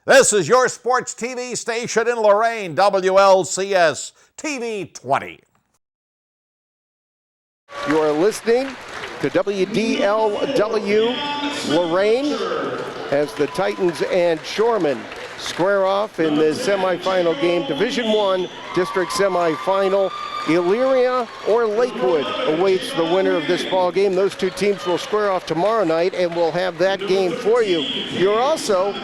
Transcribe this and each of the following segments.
This is your sports TV station in Lorain, WLCS TV 20. You are listening to WDLW Lorain as the Titans and Shoremen square off in the semifinal game. Division I district semifinal. Elyria or Lakewood awaits the winner of this ball game. Those two teams will square off tomorrow night, and we'll have that game for you. You're also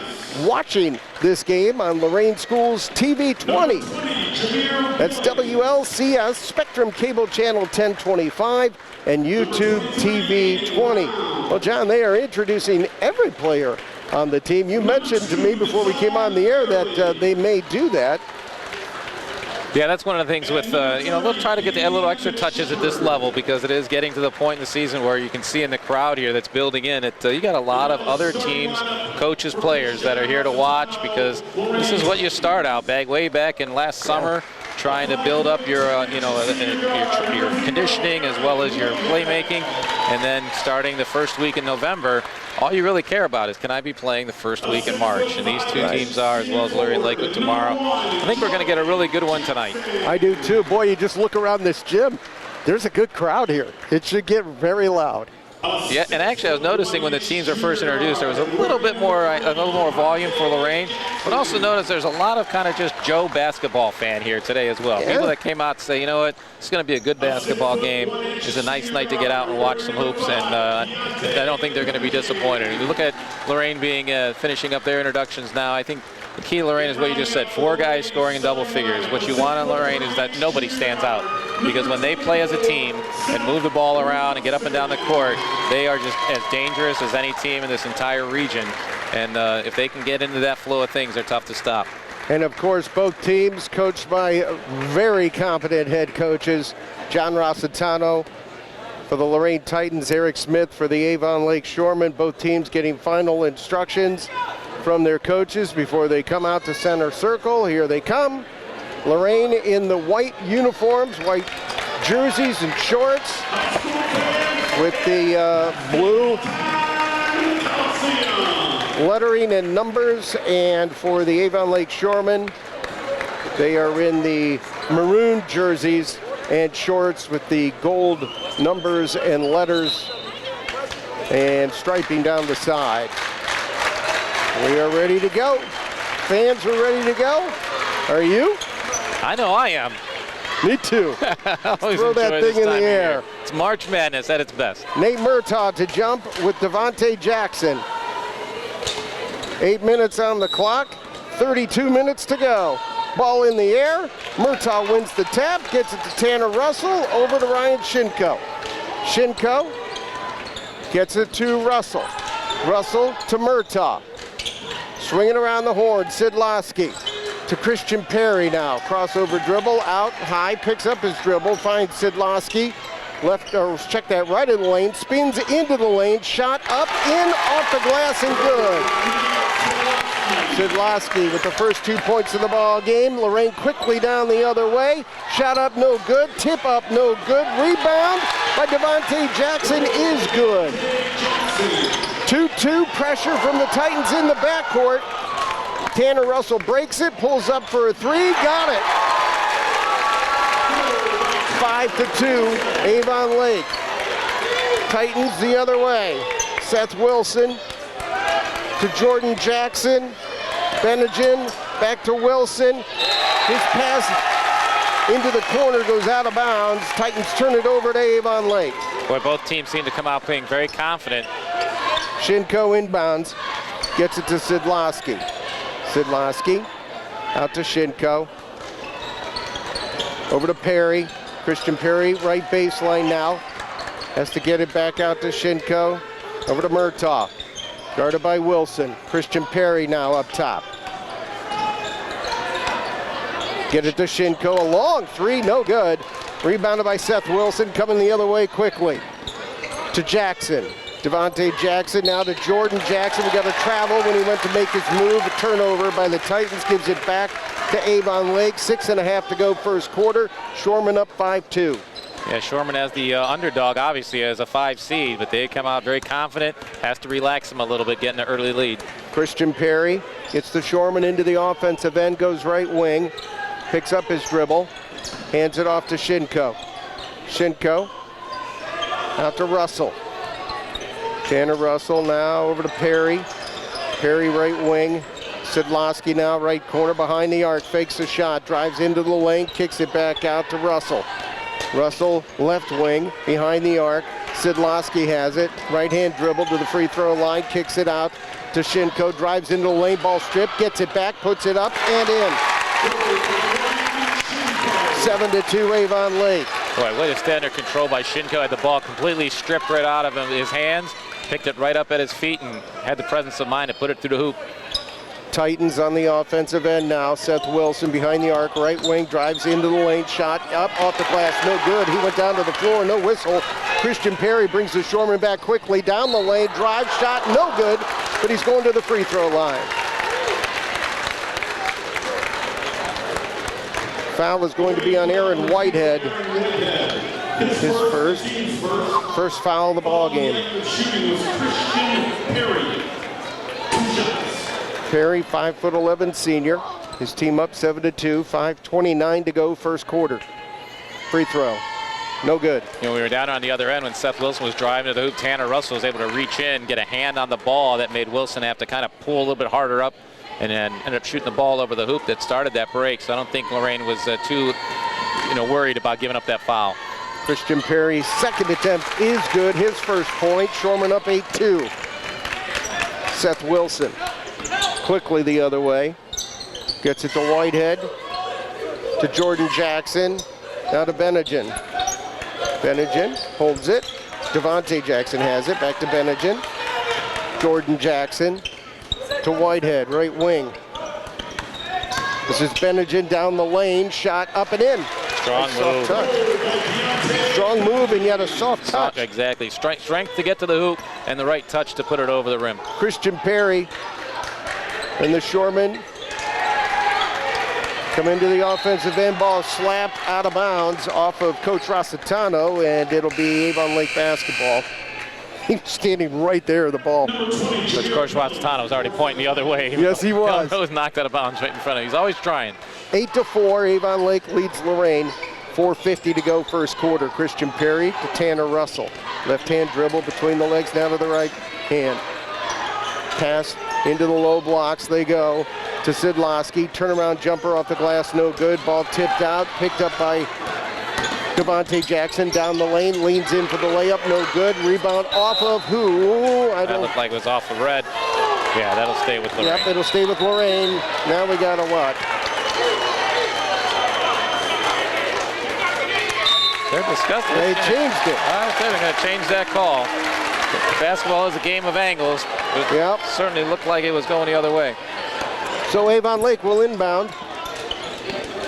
watching this game on Lorain Schools TV 20. That's WLCS Spectrum Cable Channel 1025 and YouTube TV 20. Well, John, they are introducing every player on the team. You mentioned to me before we came on the air that they may do that. Yeah, that's one of the things with, they'll try to get a little extra touches at this level because it is getting to the point in the season where you can see in the crowd here that's building in. You got a lot of other teams, coaches, players that are here to watch because this is what you start out way back in last summer, trying to build up your conditioning as well as your playmaking, and then starting the first week in November. All you really care about is, can I be playing the first week in March? And these two teams are, as well as Elyria and Lakewood tomorrow. I think we're going to get a really good one tonight. I do too. Boy, you just look around this gym. There's a good crowd here. It should get very loud. Yeah, and actually I was noticing when the teams are first introduced, there was a little more volume for Lorain, but also notice there's a lot of kind of just Joe basketball fan here today as well. Yeah. People that came out to say, you know what, it's going to be a good basketball game. It's a nice night to get out and watch some hoops, and I don't think they're going to be disappointed. If you look at Lorain finishing up their introductions now, I think the key to Lorain is what you just said, 4 guys scoring in double figures. What you want on Lorain is that nobody stands out, because when they play as a team and move the ball around and get up and down the court, they are just as dangerous as any team in this entire region. And if they can get into that flow of things, they're tough to stop. And of course, both teams coached by very competent head coaches. John Rossitano for the Lorain Titans, Eric Smith for the Avon Lake Shoremen. Both teams getting final instructions from their coaches before they come out to center circle. Here they come. Lorain in the white uniforms, white jerseys and shorts with the blue lettering and numbers. And for the Avon Lake Shoremen, they are in the maroon jerseys and shorts with the gold numbers and letters and striping down the side. We are ready to go. Fans are ready to go. Are you? I know I am. Me too. Throw that thing in the air. It's March Madness at its best. Nate Murtaugh to jump with Devontae Jackson. 8 minutes on the clock, 32 minutes to go. Ball in the air. Murtaugh wins the tap, gets it to Tanner Russell, over to Ryan Shinko. Shinko gets it to Russell. Russell to Murtaugh. Swinging around the horn, Sidlowski to Christian Perry now. Crossover dribble, out high, picks up his dribble, finds Sidlowski. Check that right in the lane, spins into the lane, shot up, in, off the glass, and good. Sidlowski with the first 2 points of the ball game. Lorain quickly down the other way. Shot up, no good. Tip up, no good. Rebound by Devontae Jackson is good. 2-2 pressure from the Titans in the backcourt. Tanner Russell breaks it, pulls up for a 3, got it. 5-2, Avon Lake. Titans the other way. Seth Wilson to Jordan Jackson. Benjamin back to Wilson. His pass into the corner goes out of bounds. Titans turn it over to Avon Lake. Boy, both teams seem to come out playing very confident. Shinko inbounds, gets it to Sidlowski. Sidlowski out to Shinko. Over to Perry. Christian Perry, right baseline now. Has to get it back out to Shinko. Over to Murtaugh. Guarded by Wilson. Christian Perry now up top. Get it to Shinko. A long 3, no good. Rebounded by Seth Wilson, coming the other way quickly. To Jackson. Devontae Jackson now to Jordan Jackson. We got a travel when he went to make his move. A turnover by the Titans gives it back to Avon Lake. 6.5 to go first quarter. Shoreman up 5-2. Yeah, Shorman as the underdog, obviously as a 5 seed, but they come out very confident. Has to relax them a little bit, getting an early lead. Christian Perry gets the Shorman into the offensive end, goes right wing, picks up his dribble, hands it off to Shinko. Shinko out to Russell. Tanner Russell now over to Perry. Perry right wing. Sidlowski now right corner behind the arc, fakes a shot, drives into the lane, kicks it back out to Russell. Russell left wing behind the arc. Sidlowski has it. Right hand dribble to the free throw line, kicks it out to Shinko, drives into the lane, ball strip, gets it back, puts it up and in. 7-2 Avon Lake. Boy, way to stand under control by Shinko. Had the ball completely stripped right out of his hands, picked it right up at his feet, and had the presence of mind to put it through the hoop. Titans on the offensive end now. Seth Wilson behind the arc, right wing, drives into the lane, shot up off the glass, no good. He went down to the floor, no whistle. Christian Perry brings the Shorman back quickly, down the lane, drive, shot, no good, but he's going to the free throw line. Foul is going to be on Aaron Whitehead. His first foul of the ball game. Perry, 5'11" senior. His team up 7-2, 5:29 to go first quarter. Free throw, no good. You know, we were down on the other end when Seth Wilson was driving to the hoop. Tanner Russell was able to reach in, get a hand on the ball that made Wilson have to kind of pull a little bit harder up, and then ended up shooting the ball over the hoop that started that break. So I don't think Lorain was too, worried about giving up that foul. Christian Perry's second attempt is good. His first point. Shorman up 8-2. Seth Wilson quickly the other way. Gets it to Whitehead. To Jordan Jackson. Now to Bennigan. Bennigan holds it. Devontae Jackson has it. Back to Bennigan. Jordan Jackson to Whitehead, right wing. This is Bennigan down the lane. Shot up and in. Strong move. Strong move and yet a soft touch. Exactly. Strength to get to the hoop and the right touch to put it over the rim. Christian Perry and the Shorman come into the offensive end. Ball slapped out of bounds off of Coach Rossitano, and it'll be Avon Lake basketball. He was standing right there, the ball. But Coach Rossitano was already pointing the other way. Yes, he was. He was knocked out of bounds right in front of him. He's always trying. 8-4, Avon Lake leads Lorain. 4:50 to go first quarter. Christian Perry to Tanner Russell. Left hand dribble between the legs, down to the right hand. Pass into the low blocks, they go to Sidlowski. Turnaround jumper off the glass, no good. Ball tipped out, picked up by Devontae Jackson down the lane, leans in for the layup, no good. Rebound off of who? That looked like it was off of Red. Yeah, that'll stay with Lorain. Yep, it'll stay with Lorain. Now we got a what? They're disgusting. They changed it. I said they're going to change that call. Basketball is a game of angles. It certainly looked like it was going the other way. So Avon Lake will inbound.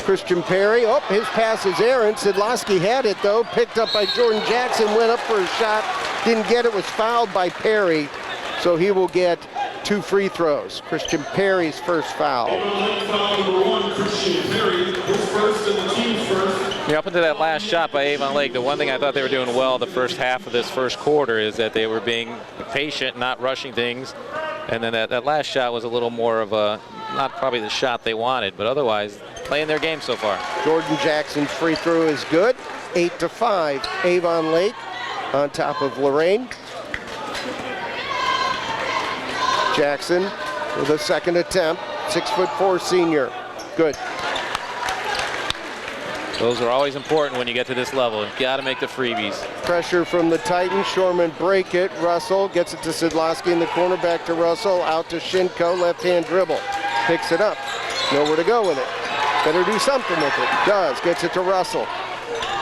Christian Perry, his pass is Aaron. Sidlowski had it though, picked up by Jordan Jackson, went up for a shot, didn't get it, was fouled by Perry. So he will get 2 free throws. Christian Perry's first foul. Foul number 1, Christian Perry, his first and the team's first. Yeah, up into that last shot by Avon Lake, the one thing I thought they were doing well the first half of this first quarter is that they were being patient, not rushing things. And then that last shot was a little more of a, not probably the shot they wanted, but otherwise playing their game so far. Jordan Jackson's free throw is good. 8-5, Avon Lake on top of Lorain. Jackson with a second attempt, 6'4" senior. Good. Those are always important when you get to this level. You've got to make the freebies. Pressure from the Titans. Shorman break it. Russell gets it to Sidlowski in the corner. Back to Russell. Out to Shinko. Left-hand dribble. Picks it up. Nowhere to go with it. Better do something with it. Does. Gets it to Russell.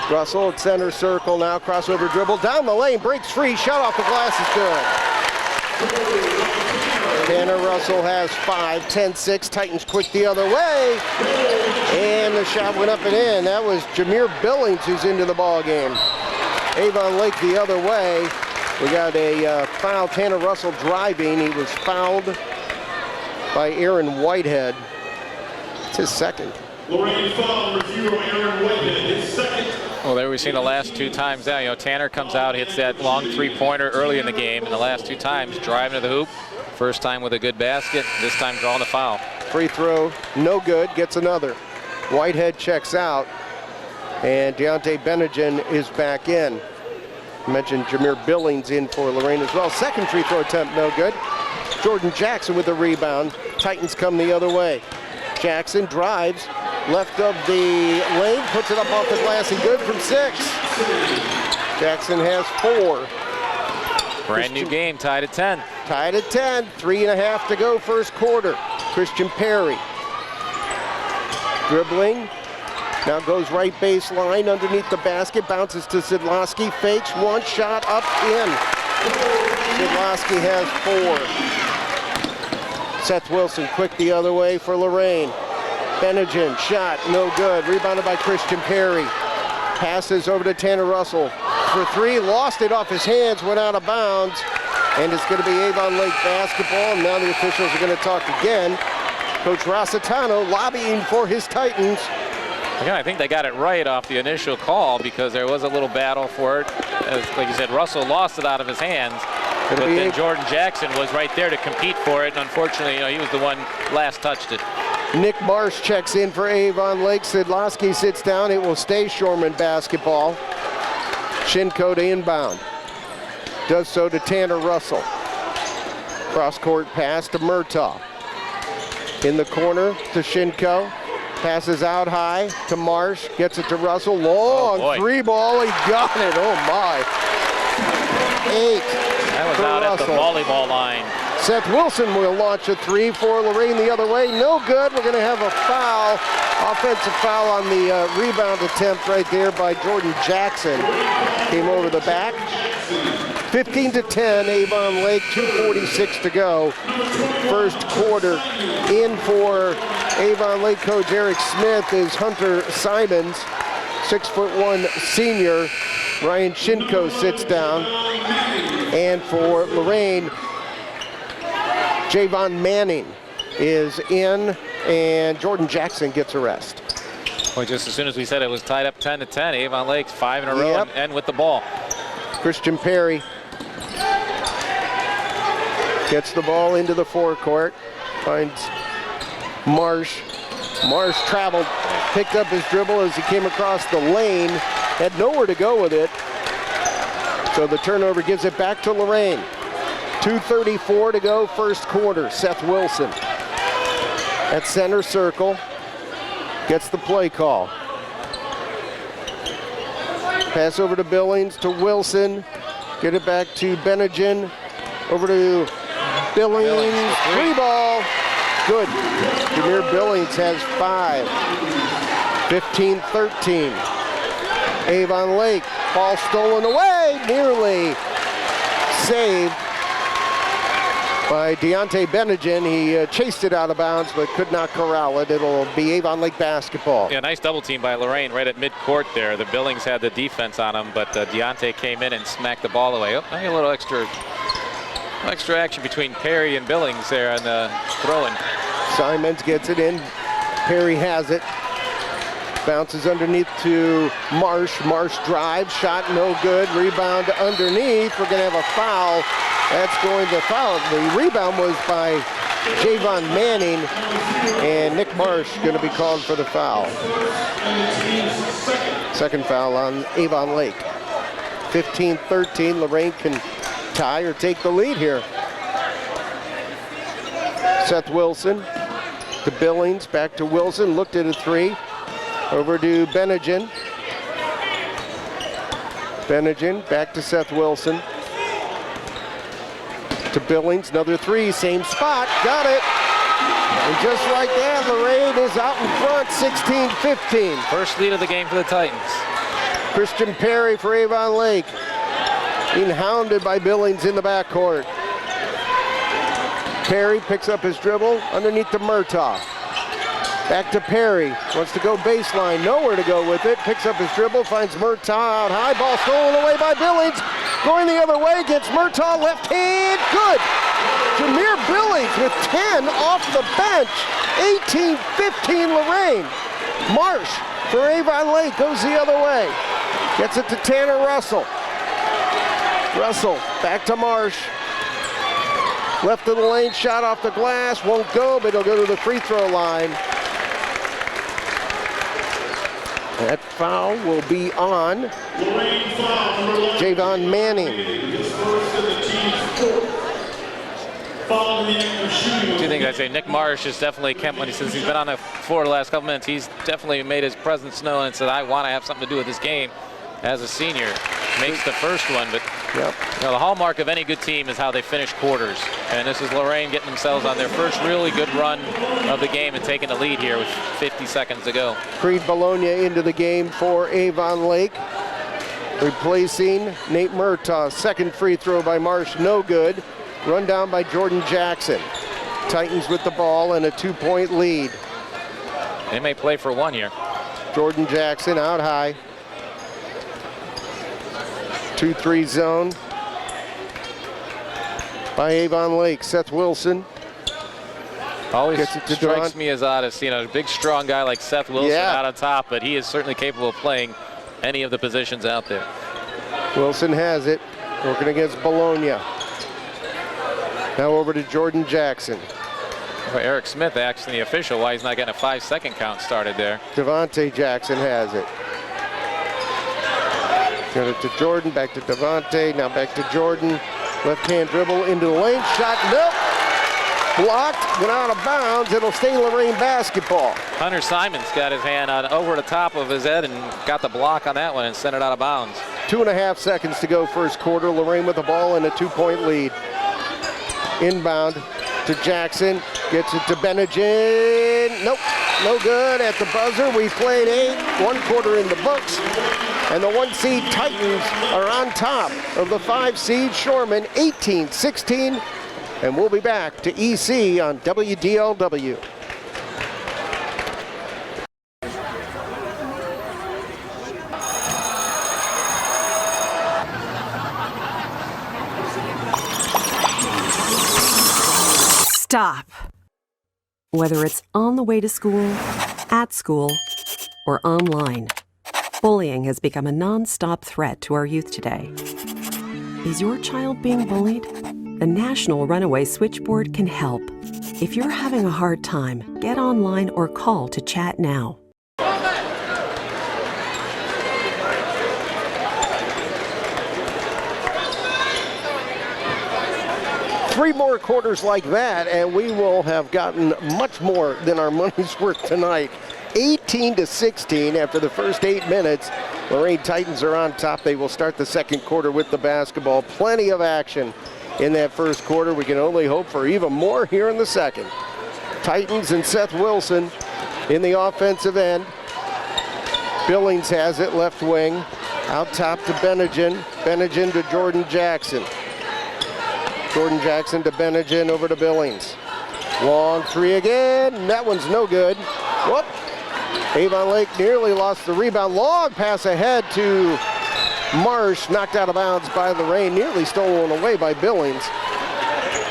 Russell at center circle now. Crossover dribble. Down the lane. Breaks free. Shot off the glass is good. Tanner Russell has 5, 10-6. Titans quick the other way. And the shot went up and in. That was Jameer Billings who's into the ball game. Avon Lake the other way. We got a foul. Tanner Russell driving. He was fouled by Aaron Whitehead. It's his second. Lorain foul review on Aaron Whitehead, his second Well, there we've seen the last 2 times now. You know, Tanner comes out, hits that long 3-pointer early in the game, and the last 2 times driving to the hoop. First time with a good basket, this time drawing the foul. Free throw, no good, gets another. Whitehead checks out, and Deontay Benigin is back in. I mentioned Jameer Billings in for Lorain as well. Second free throw attempt, no good. Jordan Jackson with the rebound. Titans come the other way. Jackson drives, left of the lane, puts it up off the glass and good from 6. Jackson has 4. Brand new game, tied at 10. Tied at 10, 3.5 to go first quarter. Christian Perry dribbling, now goes right baseline underneath the basket, bounces to Sidlowski, fakes one shot up in. Sidlowski has 4. Seth Wilson quick the other way for Lorain. Benigin, shot, no good. Rebounded by Christian Perry. Passes over to Tanner Russell for 3, lost it off his hands, went out of bounds, and it's going to be Avon Lake basketball. And now the officials are going to talk again. Coach Rossitano lobbying for his Titans. Again, I think they got it right off the initial call because there was a little battle for it. As, like you said, Russell lost it out of his hands, but then Jordan Jackson was right there to compete for it. And unfortunately, you know, he was the one last touched it. Nick Marsh checks in for Avon Lake. Sidlowski sits down. It will stay Shoreman basketball. Shinko to inbound. Does so to Tanner Russell. Cross-court pass to Murtaugh. In the corner to Shinko. Passes out high to Marsh. Gets it to Russell. Long 3 ball. He got it. Oh, my. 8. That was out Russell. At the volleyball line. Seth Wilson will launch a 3 for Lorain the other way. No good. We're going to have a foul. Offensive foul on the rebound attempt right there by Jordan Jackson. Came over the back. 15-10, Avon Lake, 2:46 to go. First quarter. In for Avon Lake coach Eric Smith is Hunter Simons, 6'1" senior. Ryan Shinko sits down. And for Lorain, Javon Manning is in, and Jordan Jackson gets a rest. Well, just as soon as we said it was tied up 10-10, Avon Lake's 5 in a row and with the ball. Christian Perry gets the ball into the forecourt, finds Marsh. Marsh traveled, picked up his dribble as he came across the lane, had nowhere to go with it. So the turnover gives it back to Lorain. 2:34 to go first quarter. Seth Wilson at center circle gets the play call. Pass over to Billings to Wilson. Get it back to Benigin. Over to Billings. 3 ball. Good. Jameer Billings has 5. 15-13. Avon Lake. Ball stolen away. Nearly saved by Deontay Benigin. He chased it out of bounds but could not corral it. It'll be Avon Lake basketball. Yeah, nice double team by Lorain right at midcourt there. The Billings had the defense on him, but Deontay came in and smacked the ball away. Oh, a little extra action between Perry and Billings there on the throw-in. Simons gets it in. Perry has it. Bounces underneath to Marsh. Marsh drives, shot no good. Rebound underneath. We're going to have a foul. That's going to foul. The rebound was by Javon Manning, and Nick Marsh going to be called for the foul. Second foul on Avon Lake. 15-13. Lorain can tie or take the lead here. Seth Wilson to Billings, back to Wilson, looked at a 3. Over to Benigin. Benigin back to Seth Wilson. To Billings, another 3, same spot, got it. And just like that, Lorain is out in front, 16-15. First lead of the game for the Titans. Christian Perry for Avon Lake. Being hounded by Billings in the backcourt. Perry picks up his dribble underneath to Murtaugh. Back to Perry, wants to go baseline, nowhere to go with it. Picks up his dribble, finds Murtaugh out high, ball stolen away by Billings. Going the other way against Murtaugh, left hand, good. Jameer Billings with 10 off the bench. 18-15 Lorain. Marsh for Avon Lake goes the other way. Gets it to Tanner Russell. Russell back to Marsh. Left of the lane, shot off the glass, won't go, but it'll go to the free throw line. That foul will be on Javon Manning. Two things I'd say. Nick Marsh is definitely, since he's been on the floor the last couple minutes, he's definitely made his presence known and said, I want to have something to do with this game as a senior. Makes the first one, but yep. You know, the hallmark of any good team is how they finish quarters. And this is Lorain getting themselves on their first really good run of the game and taking the lead here with 50 seconds to go. Creed Bologna into the game for Avon Lake. Replacing Nate Murtaugh. Second free throw by Marsh, no good. Run down by Jordan Jackson. Titans with the ball and a 2-point lead. They may play for one here. Jordan Jackson out high. 2-3 zone by Avon Lake. Seth Wilson always gets it to strikes me as odd as, you know, a big strong guy like Seth Wilson out on top, but he is certainly capable of playing any of the positions out there. Wilson has it, working against Bologna. Now over to Jordan Jackson. Well, Eric Smith asking the official why he's not getting a 5-second count started there. Devontae Jackson has it. Got it to Jordan, back to Devontae, now back to Jordan. Left-hand dribble into the lane, shot, nope. Blocked, went out of bounds. It'll stay Lorain basketball. Hunter Simons got his hand on over the top of his head and got the block on that one and sent it out of bounds. 2.5 seconds to go first quarter. Lorain with the ball and a 2-point lead. Inbound to Jackson, gets it to Benegin. Nope, no good at the buzzer. We played 8, 1 quarter in the books. And the 1 seed Titans are on top of the 5 seed Shoreman, 18-16. And we'll be back to EC on WDLW. Stop. Whether it's on the way to school, at school, or online, bullying has become a non-stop threat to our youth today. Is your child being bullied? The National Runaway Switchboard can help. If you're having a hard time, get online or call to chat now. 3 more quarters like that, and we will have gotten much more than our money's worth tonight. 18-16 after the first 8 minutes. Lorain Titans are on top. They will start the second quarter with the basketball. Plenty of action in that first quarter. We can only hope for even more here in the second. Titans and Seth Wilson in the offensive end. Billings has it, left wing. Out top to Benegin. Benegin to Jordan Jackson. Jordan Jackson to Benegin, over to Billings. Long 3 again. That one's no good. Whoop. Avon Lake nearly lost the rebound. Long pass ahead to Marsh, knocked out of bounds by Lorain, nearly stolen away by Billings.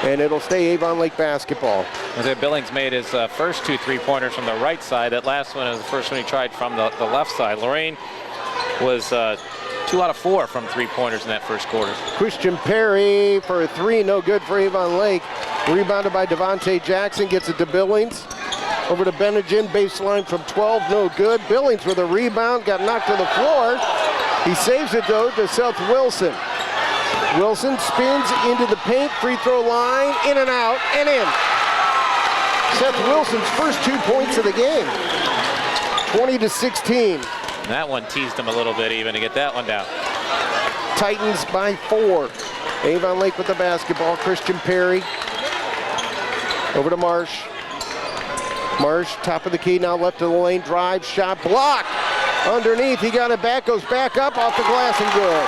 And it'll stay Avon Lake basketball. Billings made his first 2 3-pointers from the right side. That last one was the first one he tried from the left side. Lorain was 2 out of 4 from 3-pointers in that first quarter. Christian Perry for a 3, no good for Avon Lake. Rebounded by Devontae Jackson, gets it to Billings. Over to Benegin, baseline from 12, no good. Billings with a rebound, got knocked to the floor. He saves it though to Seth Wilson. Wilson spins into the paint, free throw line, in and out, and in. Seth Wilson's first 2 points of the game. 20-16. That one teased him a little bit even to get that one down. Titans by 4. Avon Lake with the basketball. Christian Perry. Over to Marsh. Marsh, top of the key, now left of the lane, drive, shot, block. Underneath, he got it back, goes back up, off the glass and good.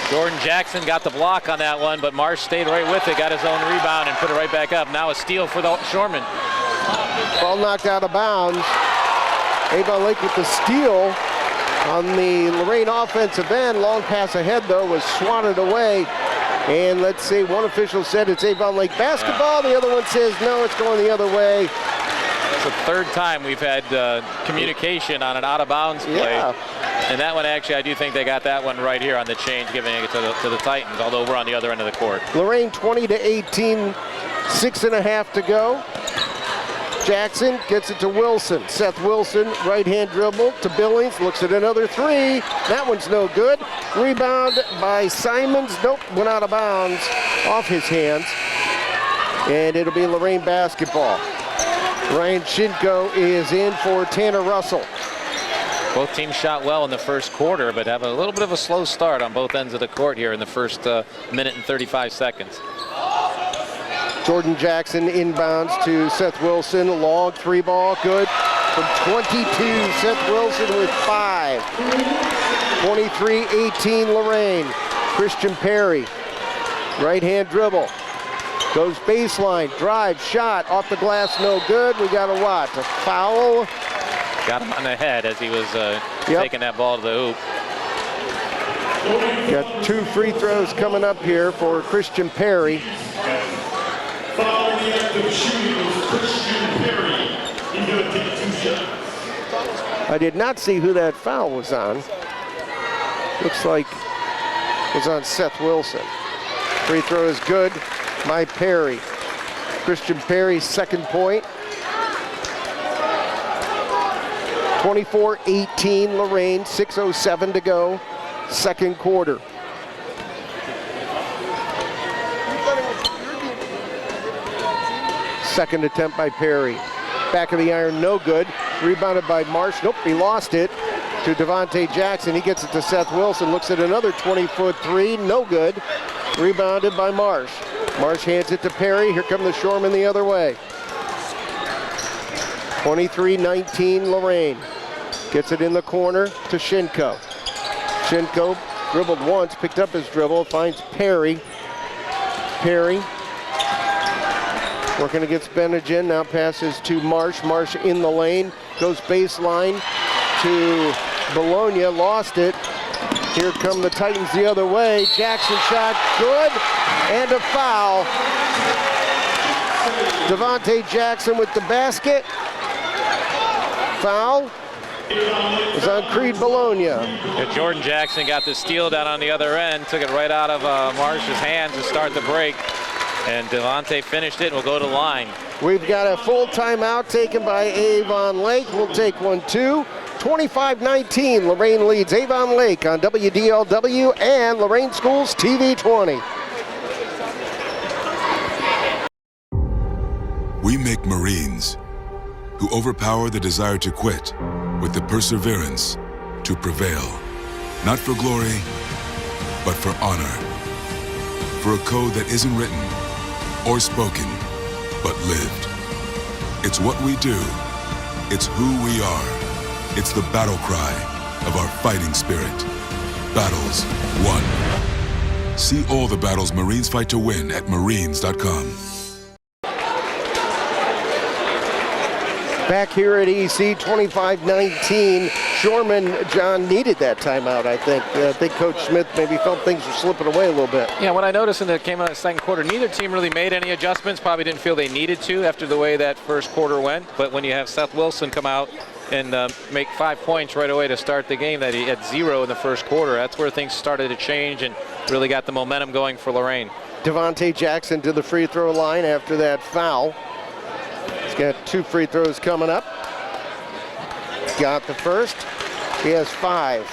Jordan Jackson got the block on that one, but Marsh stayed right with it, got his own rebound and put it right back up. Now a steal for the Shoreman. Ball knocked out of bounds. Avon Lake with the steal on the Lorain offensive end. Long pass ahead though was swatted away. And let's see, one official said it's Avon Lake basketball. The other one says no, it's going the other way. It's the third time we've had communication on an out-of-bounds play. Yeah. And that one, actually, I do think they got that one right here on the change, giving it to the Titans, although we're on the other end of the court. Lorain 20-18, 6.5 to go. Jackson gets it to Wilson. Seth Wilson, right-hand dribble to Billings, looks at another three. That one's no good. Rebound by Simons. Nope, went out of bounds off his hands. And it'll be Lorain basketball. Ryan Shinko is in for Tanner Russell. Both teams shot well in the first quarter, but have a little bit of a slow start on both ends of the court here in the first minute and 35 seconds. Jordan Jackson inbounds to Seth Wilson. Long three ball, good. From 22, Seth Wilson with 5. 23-18 Lorain. Christian Perry, right-hand dribble. Goes baseline, drive, shot, off the glass, no good. We got a what? A foul? Got him on the head as he was taking that ball to the hoop. Got 2 free throws coming up here for Christian Perry. Following the act of shooting was Christian Perry. He's going to take 2 shots. I did not see who that foul was on. Looks like it was on Seth Wilson. Free throw is good by Perry. Christian Perry's second point. 24-18 Lorain, 6:07 to go, second quarter. Second attempt by Perry. Back of the iron, no good. Rebounded by Marsh. Nope, he lost it to Devontae Jackson. He gets it to Seth Wilson. Looks at another 20-foot three, no good. Rebounded by Marsh. Marsh hands it to Perry. Here come the Shoremen the other way. 23-19 Lorain. Gets it in the corner to Shinko. Shinko dribbled once, picked up his dribble, finds Perry. Perry working against Benegin, now passes to Marsh. Marsh in the lane, goes baseline to Bologna, lost it. Here come the Titans the other way. Jackson shot, good, and a foul. Devontae Jackson with the basket. Foul was on Creed Bologna. Yeah, Jordan Jackson got the steal down on the other end, took it right out of Marsh's hands to start the break, and Devontae finished it and will go to line. We've got a full timeout taken by Avon Lake. We'll take one too. 25-19, Lorain leads Avon Lake on WDLW and Lorain Schools TV 20. We make Marines who overpower the desire to quit with the perseverance to prevail. Not for glory, but for honor. For a code that isn't written or spoken, but lived. It's what we do. It's who we are. It's the battle cry of our fighting spirit. Battles won. See all the battles Marines fight to win at marines.com. Back here at EC, 25-19. Shoreman, John, needed that timeout, I think. I think Coach Smith maybe felt things were slipping away a little bit. Yeah, what I noticed in the came out of the second quarter, neither team really made any adjustments. Probably didn't feel they needed to after the way that first quarter went. But when you have Seth Wilson come out and make 5 points right away to start the game, that he had 0 in the first quarter, that's where things started to change and really got the momentum going for Lorain. Devontae Jackson to the free throw line after that foul. He's got 2 free throws coming up. Got the first. He has 5.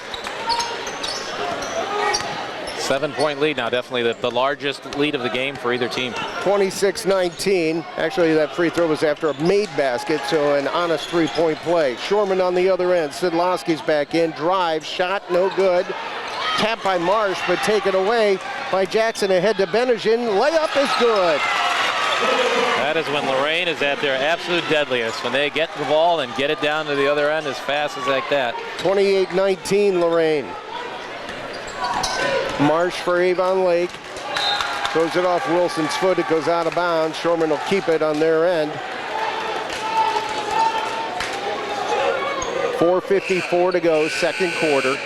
7-point lead now, definitely the largest lead of the game for either team. 26-19. Actually, that free throw was after a made basket, so an honest 3-point play. Shoreman on the other end. Sidlowski's back in. Drive, shot, no good. Tapped by Marsh, but taken away by Jackson ahead to Benegin. Layup is good. That is when Lorain is at their absolute deadliest, when they get the ball and get it down to the other end as fast as like that. 28-19 Lorain. Marsh for Avon Lake. Throws it off Wilson's foot. It goes out of bounds. Shoreman will keep it on their end. 4:54 to go, second quarter.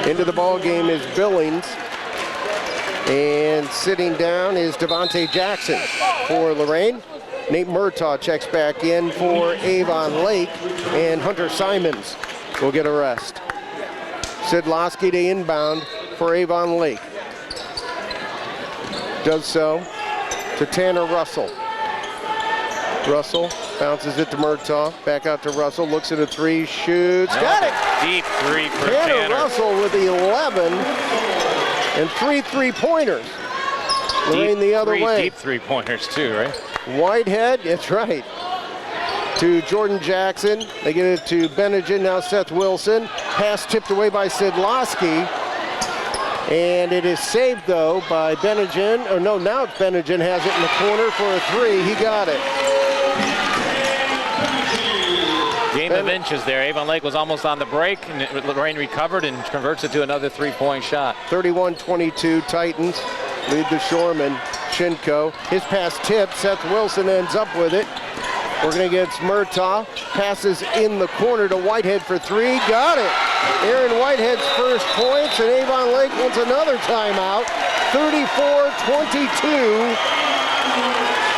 Into the ball game is Billings. And sitting down is Devontae Jackson for Lorain. Nate Murtaugh checks back in for Avon Lake. And Hunter Simons will get a rest. Sidlowski to inbound for Avon Lake. Does so to Tanner Russell. Russell bounces it to Murtaugh. Back out to Russell. Looks at a three. Shoots. Got it! Deep three for Tanner Russell with 11 and 3 3-pointers. Lorain the other way. Deep 3-pointers too, right? Whitehead, that's right. To Jordan Jackson. They get it to Benningen. Now Seth Wilson. Pass tipped away by Sidlowski. And it is saved, though, by Benningen. Oh, no, now Benningen has it in the corner for a three. He got it. Game of inches there. Avon Lake was almost on the break, and Lorain recovered and converts it to another 3-point shot. 31-22 Titans lead the Shoremen. Shinko. His pass tipped. Seth Wilson ends up with it. Working against Murtaugh. Passes in the corner to Whitehead for three. Got it. Aaron Whitehead's first points, and Avon Lake wants another timeout. 34-22.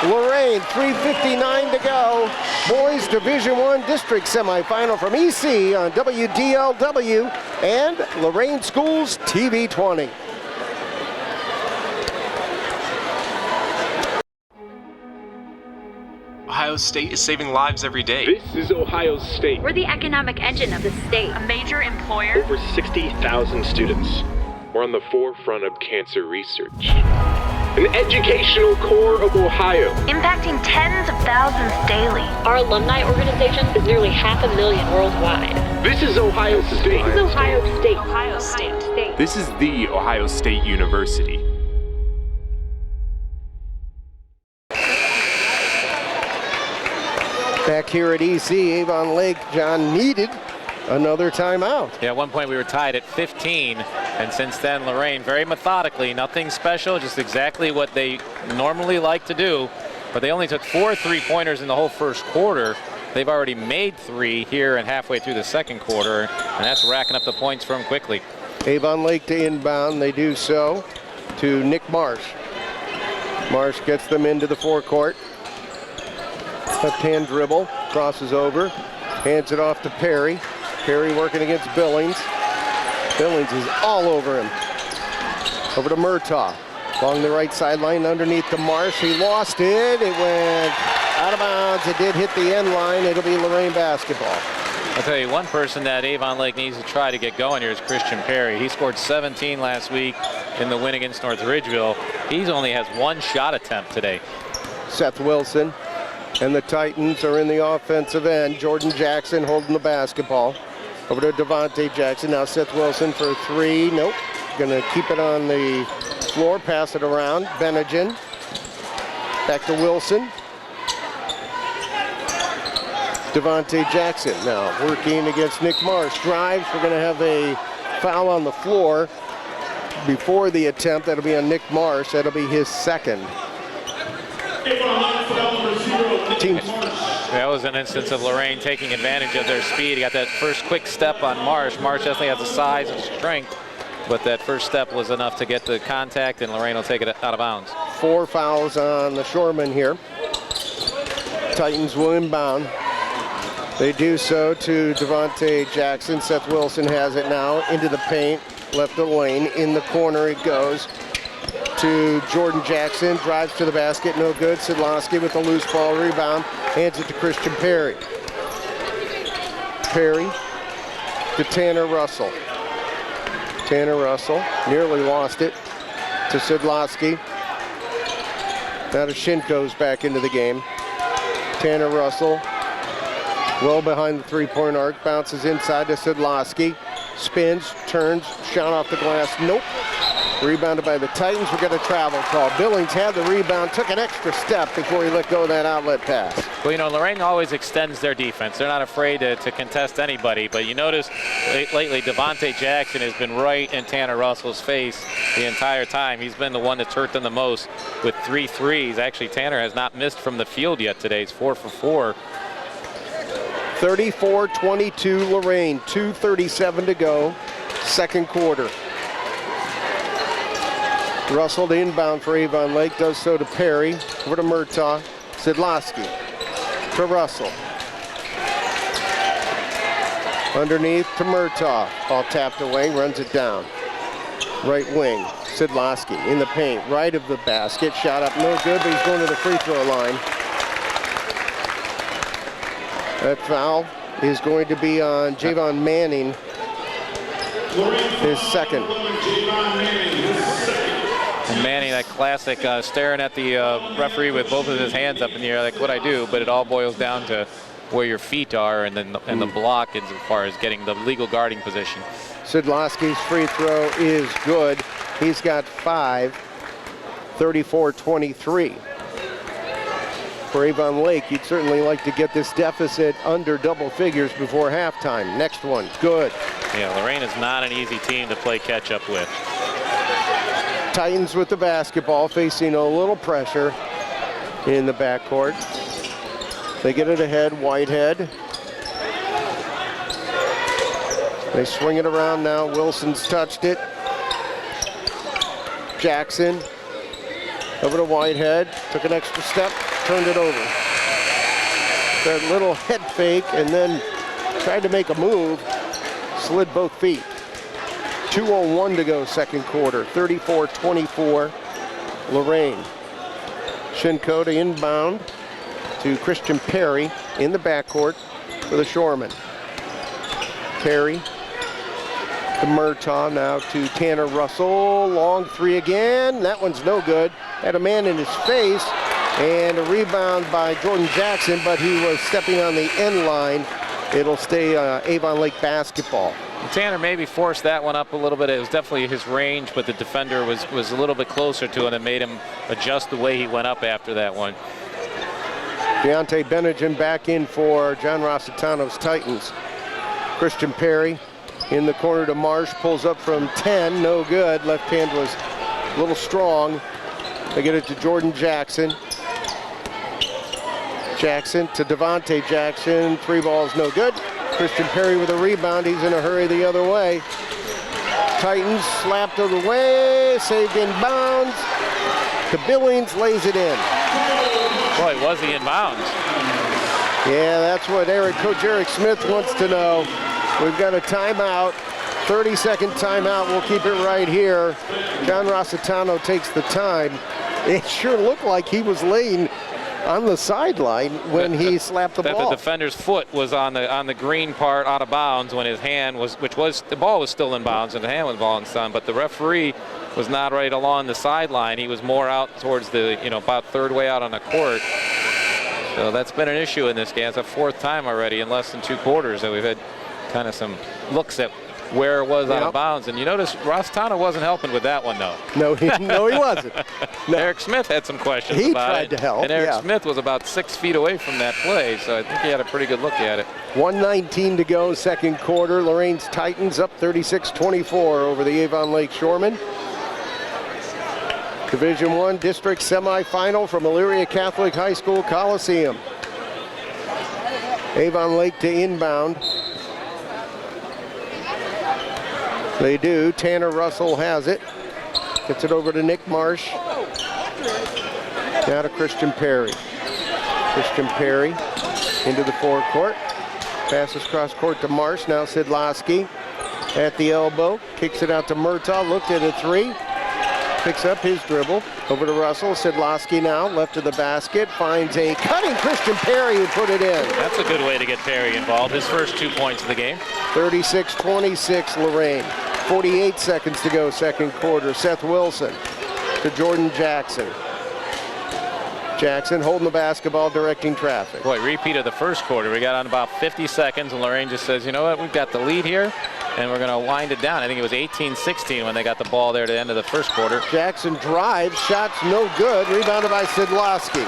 Lorain, 3:59 to go. Boys Division I District Semifinal from EC on WDLW and Lorain Schools TV 20. Ohio State is saving lives every day. This is Ohio State. We're the economic engine of the state. A major employer. Over 60,000 students. We're on the forefront of cancer research. An educational core of Ohio. Impacting tens of thousands daily. Our alumni organization is nearly 500,000 worldwide. This is Ohio State. This is Ohio State. Ohio State. This is the Ohio State University. Back here at EC, Avon Lake, John needed another timeout. Yeah, at one point we were tied at 15, and since then Lorain very methodically, nothing special, just exactly what they normally like to do, but they only took 4 3-pointers in the whole first quarter. They've already made 3 here and halfway through the second quarter, and that's racking up the points for them quickly. Avon Lake to inbound. They do so to Nick Marsh. Marsh gets them into the forecourt. Left-hand dribble, crosses over, hands it off to Perry. Perry working against Billings. Billings is all over him. Over to Murtaugh. Along the right sideline underneath to Marsh. He lost it. It went out of bounds. It did hit the end line. It'll be Lorain basketball. I'll tell you, one person that Avon Lake needs to try to get going here is Christian Perry. He scored 17 last week in the win against North Ridgeville. He only has 1 shot attempt today. Seth Wilson and the Titans are in the offensive end. Jordan Jackson holding the basketball. Over to Devontae Jackson. Now Seth Wilson for 3. Nope. Gonna keep it on the floor, pass it around. Benningen. Back to Wilson. Devontae Jackson now working against Nick Marsh. Drives. We're gonna have a foul on the floor before the attempt. That'll be on Nick Marsh. That'll be his second. That was an instance of Lorain taking advantage of their speed. He got that first quick step on Marsh. Marsh definitely has the size and strength, but that first step was enough to get the contact, and Lorain will take it out of bounds. 4 fouls on the Shoremen here. Titans will inbound. They do so to Devontae Jackson. Seth Wilson has it now into the paint. Left the lane. In the corner it goes to Jordan Jackson. Drives to the basket. No good. Sidlowski with the loose ball rebound. Hands it to Christian Perry. Perry to Tanner Russell. Tanner Russell nearly lost it to Sidlowski. Now to Shinko's back into the game. Tanner Russell well behind the 3-point arc. Bounces inside to Sidlowski. Spins, turns, shot off the glass. Nope. Rebounded by the Titans. We got a travel call. Billings had the rebound, took an extra step before he let go of that outlet pass. Well, you know, Lorain always extends their defense. They're not afraid to contest anybody, but you notice lately Devontae Jackson has been right in Tanner Russell's face the entire time. He's been the one that's hurt them the most with 3 threes. Actually, Tanner has not missed from the field yet today. He's 4 for 4. 34-22 Lorain, 2:37 to go, second quarter. Russell to inbound for Avon Lake, does so to Perry, over to Murtaugh, Sidlowski to Russell. Underneath to Murtaugh. Ball tapped away, runs it down. Right wing, Sidlowski in the paint, right of the basket. Shot up, no good, but he's going to the free throw line. That foul is going to be on Javon Manning, his second. And Manning, that classic staring at the referee with both of his hands up in the air, like what I do, but it all boils down to where your feet are and then the block as far as getting the legal guarding position. Sidlowski's free throw is good. He's got 5, 34-23. For Avon Lake, you'd certainly like to get this deficit under double figures before halftime. Next one, good. Yeah, Lorain is not an easy team to play catch up with. Titans with the basketball, facing a little pressure in the backcourt. They get it ahead, Whitehead. They swing it around now. Wilson's touched it. Jackson over to Whitehead. Took an extra step, turned it over. That little head fake and then tried to make a move. Slid both feet. 2:01 to go second quarter. 34-24 Lorain. Shinko to inbound to Christian Perry in the backcourt for the Shoremen. Perry to Murtaugh, now to Tanner Russell. Long three again. That one's no good. Had a man in his face, and a rebound by Jordan Jackson, but he was stepping on the end line. It'll stay Avon Lake basketball. Tanner maybe forced that one up a little bit. It was definitely his range, but the defender was a little bit closer to it and made him adjust the way he went up after that one. Deontay Benjamin back in for John Rossitano's Titans. Christian Perry in the corner to Marsh, pulls up from 10, no good. Left hand was a little strong. They get it to Jordan Jackson. Jackson to Devontae Jackson, 3 balls, no good. Christian Perry with a rebound, he's in a hurry the other way. Titans slapped it away, saved in bounds. To Billings, lays it in. Boy, was he in bounds? Yeah, that's what Coach Eric Smith wants to know. We've got a timeout, 30-second timeout. We'll keep it right here. John Rossitano takes the time. It sure looked like he was laying on the sideline when he slapped the ball. The defender's foot was on the green part out of bounds when his hand was, the ball was still in bounds and the hand was ball in sun, but the referee was not right along the sideline. He was more out towards the, about third way out on the court. So that's been an issue in this game. It's the 4th time already in less than 2 quarters that we've had kind of some looks at where it was out of bounds. And you notice Rossitano wasn't helping with that one, though. No, he wasn't. No. Eric Smith had some questions about it. He tried to help, and Eric Smith was about 6 feet away from that play, so I think he had a pretty good look at it. 1:19 to go, second quarter. Lorain's Titans up 36-24 over the Avon Lake Shoremen. Division I district semifinal from Elyria Catholic High School Coliseum. Avon Lake to inbound. They do. Tanner Russell has it. Gets it over to Nick Marsh. Now to Christian Perry. Christian Perry into the forecourt. Passes cross court to Marsh. Now Sidlowski at the elbow. Kicks it out to Murtaugh. Looked at a 3. Picks up his dribble. Over to Russell. Sidlowski now left of the basket. Finds a cutting Christian Perry who put it in. That's a good way to get Perry involved. His first 2 points of the game. 36-26 Lorain. 48 seconds to go second quarter. Seth Wilson to Jordan Jackson. Jackson holding the basketball, directing traffic. Boy, repeat of the first quarter. We got on about 50 seconds, and Lorain just says, you know what, we've got the lead here, and we're going to wind it down. I think it was 18-16 when they got the ball there at the end of the first quarter. Jackson drives, shots no good, rebounded by Sidlowski.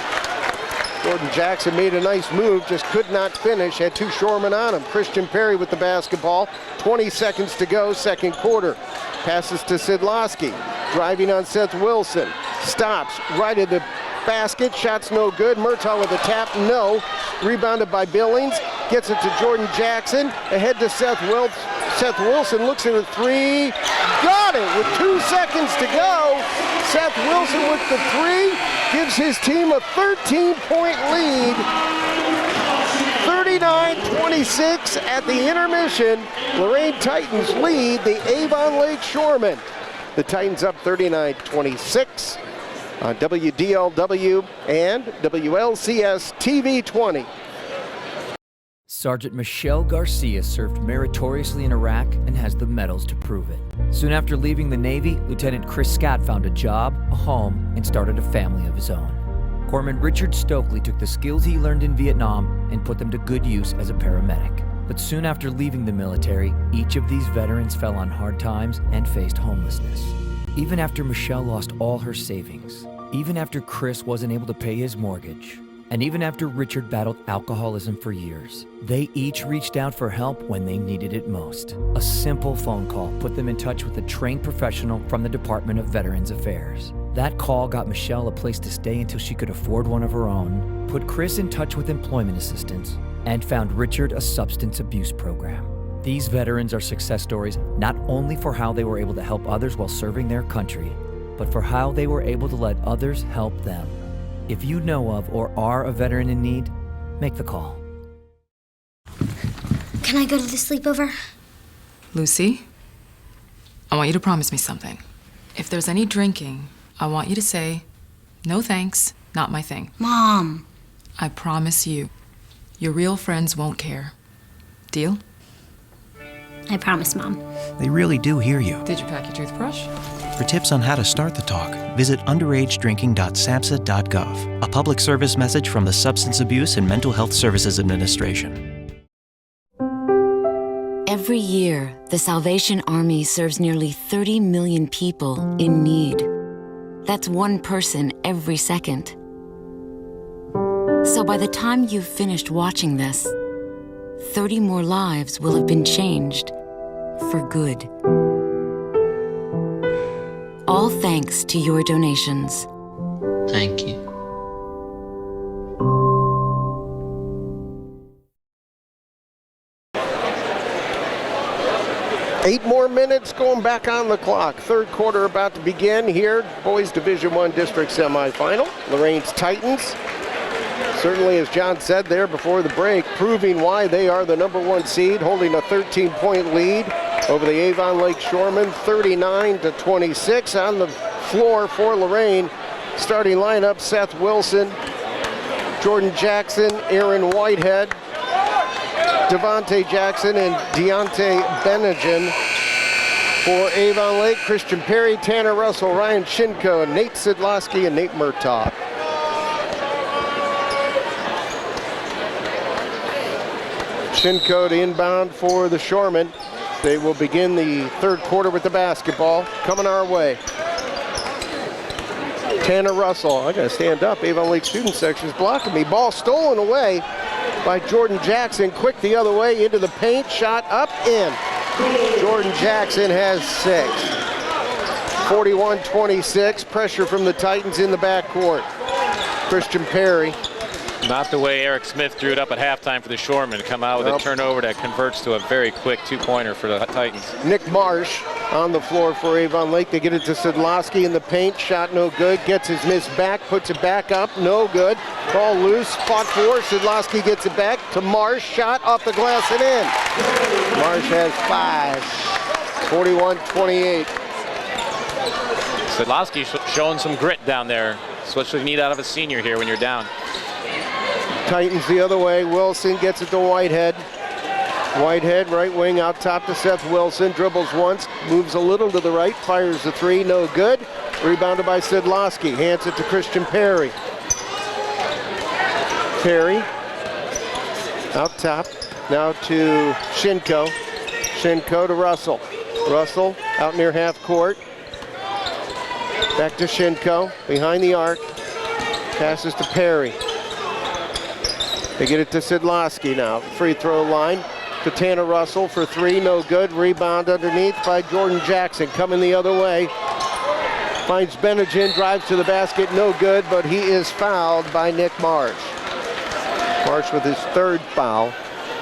Jordan Jackson made a nice move, just could not finish, had 2 shoremen on him. Christian Perry with the basketball, 20 seconds to go, second quarter. Passes to Sidlowski, driving on Seth Wilson, stops, right at the basket, shots no good. Murtaugh with a tap, no. Rebounded by Billings, gets it to Jordan Jackson, ahead to Seth Wilson. Seth Wilson looks at a 3, got it with 2 seconds to go. Seth Wilson with the 3, gives his team a 13-point lead. 39-26, 26 at the intermission. Lorain Titans lead the Avon Lake Shoremen. The Titans up 39-26 on WDLW and WLCS TV 20. Sergeant Michelle Garcia served meritoriously in Iraq and has the medals to prove it. Soon after leaving the Navy, Lieutenant Chris Scott found a job, a home, and started a family of his own. Corpsman Richard Stokely took the skills he learned in Vietnam and put them to good use as a paramedic. But soon after leaving the military, each of these veterans fell on hard times and faced homelessness. Even after Michelle lost all her savings, even after Chris wasn't able to pay his mortgage, and even after Richard battled alcoholism for years, they each reached out for help when they needed it most. A simple phone call put them in touch with a trained professional from the Department of Veterans Affairs. That call got Michelle a place to stay until she could afford one of her own, put Chris in touch with employment assistance, and found Richard a substance abuse program. These veterans are success stories not only for how they were able to help others while serving their country, but for how they were able to let others help them. If you know of or are a veteran in need, make the call. Can I go to the sleepover? Lucy, I want you to promise me something. If there's any drinking, I want you to say, "No thanks, not my thing." Mom. I promise you, your real friends won't care. Deal? I promise, Mom. They really do hear you. Did you pack your toothbrush? For tips on how to start the talk, visit underagedrinking.samhsa.gov. A public service message from the Substance Abuse and Mental Health Services Administration. Every year, the Salvation Army serves nearly 30 million people in need. That's one person every second. So by the time you've finished watching this, 30 more lives will have been changed for good. All thanks to your donations. Thank you. Eight more minutes going back on the clock. Third quarter about to begin here. Boys Division I District Semifinal. Lorain's Titans. Certainly, as John said there before the break, proving why they are the #1 seed, holding a 13-point lead over the Avon Lake Shoremen, 39-26 on the floor for Lorain. Starting lineup, Seth Wilson, Jordan Jackson, Aaron Whitehead, Devontae Jackson, and Deontay Benegin. For Avon Lake, Christian Perry, Tanner Russell, Ryan Shinko, Nate Sidlowski, and Nate Murtaugh. Shinko to inbound for the Shoremen. They will begin the third quarter with the basketball. Coming our way. Tanner Russell, I gotta stand up. Avon Lake student section is blocking me. Ball stolen away by Jordan Jackson. Quick the other way into the paint. Shot up, in. Jordan Jackson has 6. 41-26. Pressure from the Titans in the backcourt. Christian Perry. Not the way Eric Smith drew it up at halftime for the Shoremen to come out with a turnover that converts to a very quick two-pointer for the Titans. Nick Marsh on the floor for Avon Lake. They get it to Sidlowski in the paint. Shot no good. Gets his miss back. Puts it back up. No good. Ball loose. Fought for. Sidlowski gets it back to Marsh. Shot off the glass and in. Marsh has 5. 41-28. Sidlowski showing some grit down there. That's what you need out of a senior here when you're down. Titans the other way. Wilson gets it to Whitehead. Whitehead, right wing, out top to Seth Wilson. Dribbles once, moves a little to the right, fires the three, no good. Rebounded by Sidlowski. Hands it to Christian Perry. Perry, out top, now to Shinko. Shinko to Russell. Russell out near half court. Back to Shinko, behind the arc. Passes to Perry. They get it to Sidlowski now. Free throw line to Tanner Russell for 3, no good. Rebound underneath by Jordan Jackson. Coming the other way. Finds Benegin, drives to the basket, no good, but he is fouled by Nick Marsh. Marsh with his 3rd foul.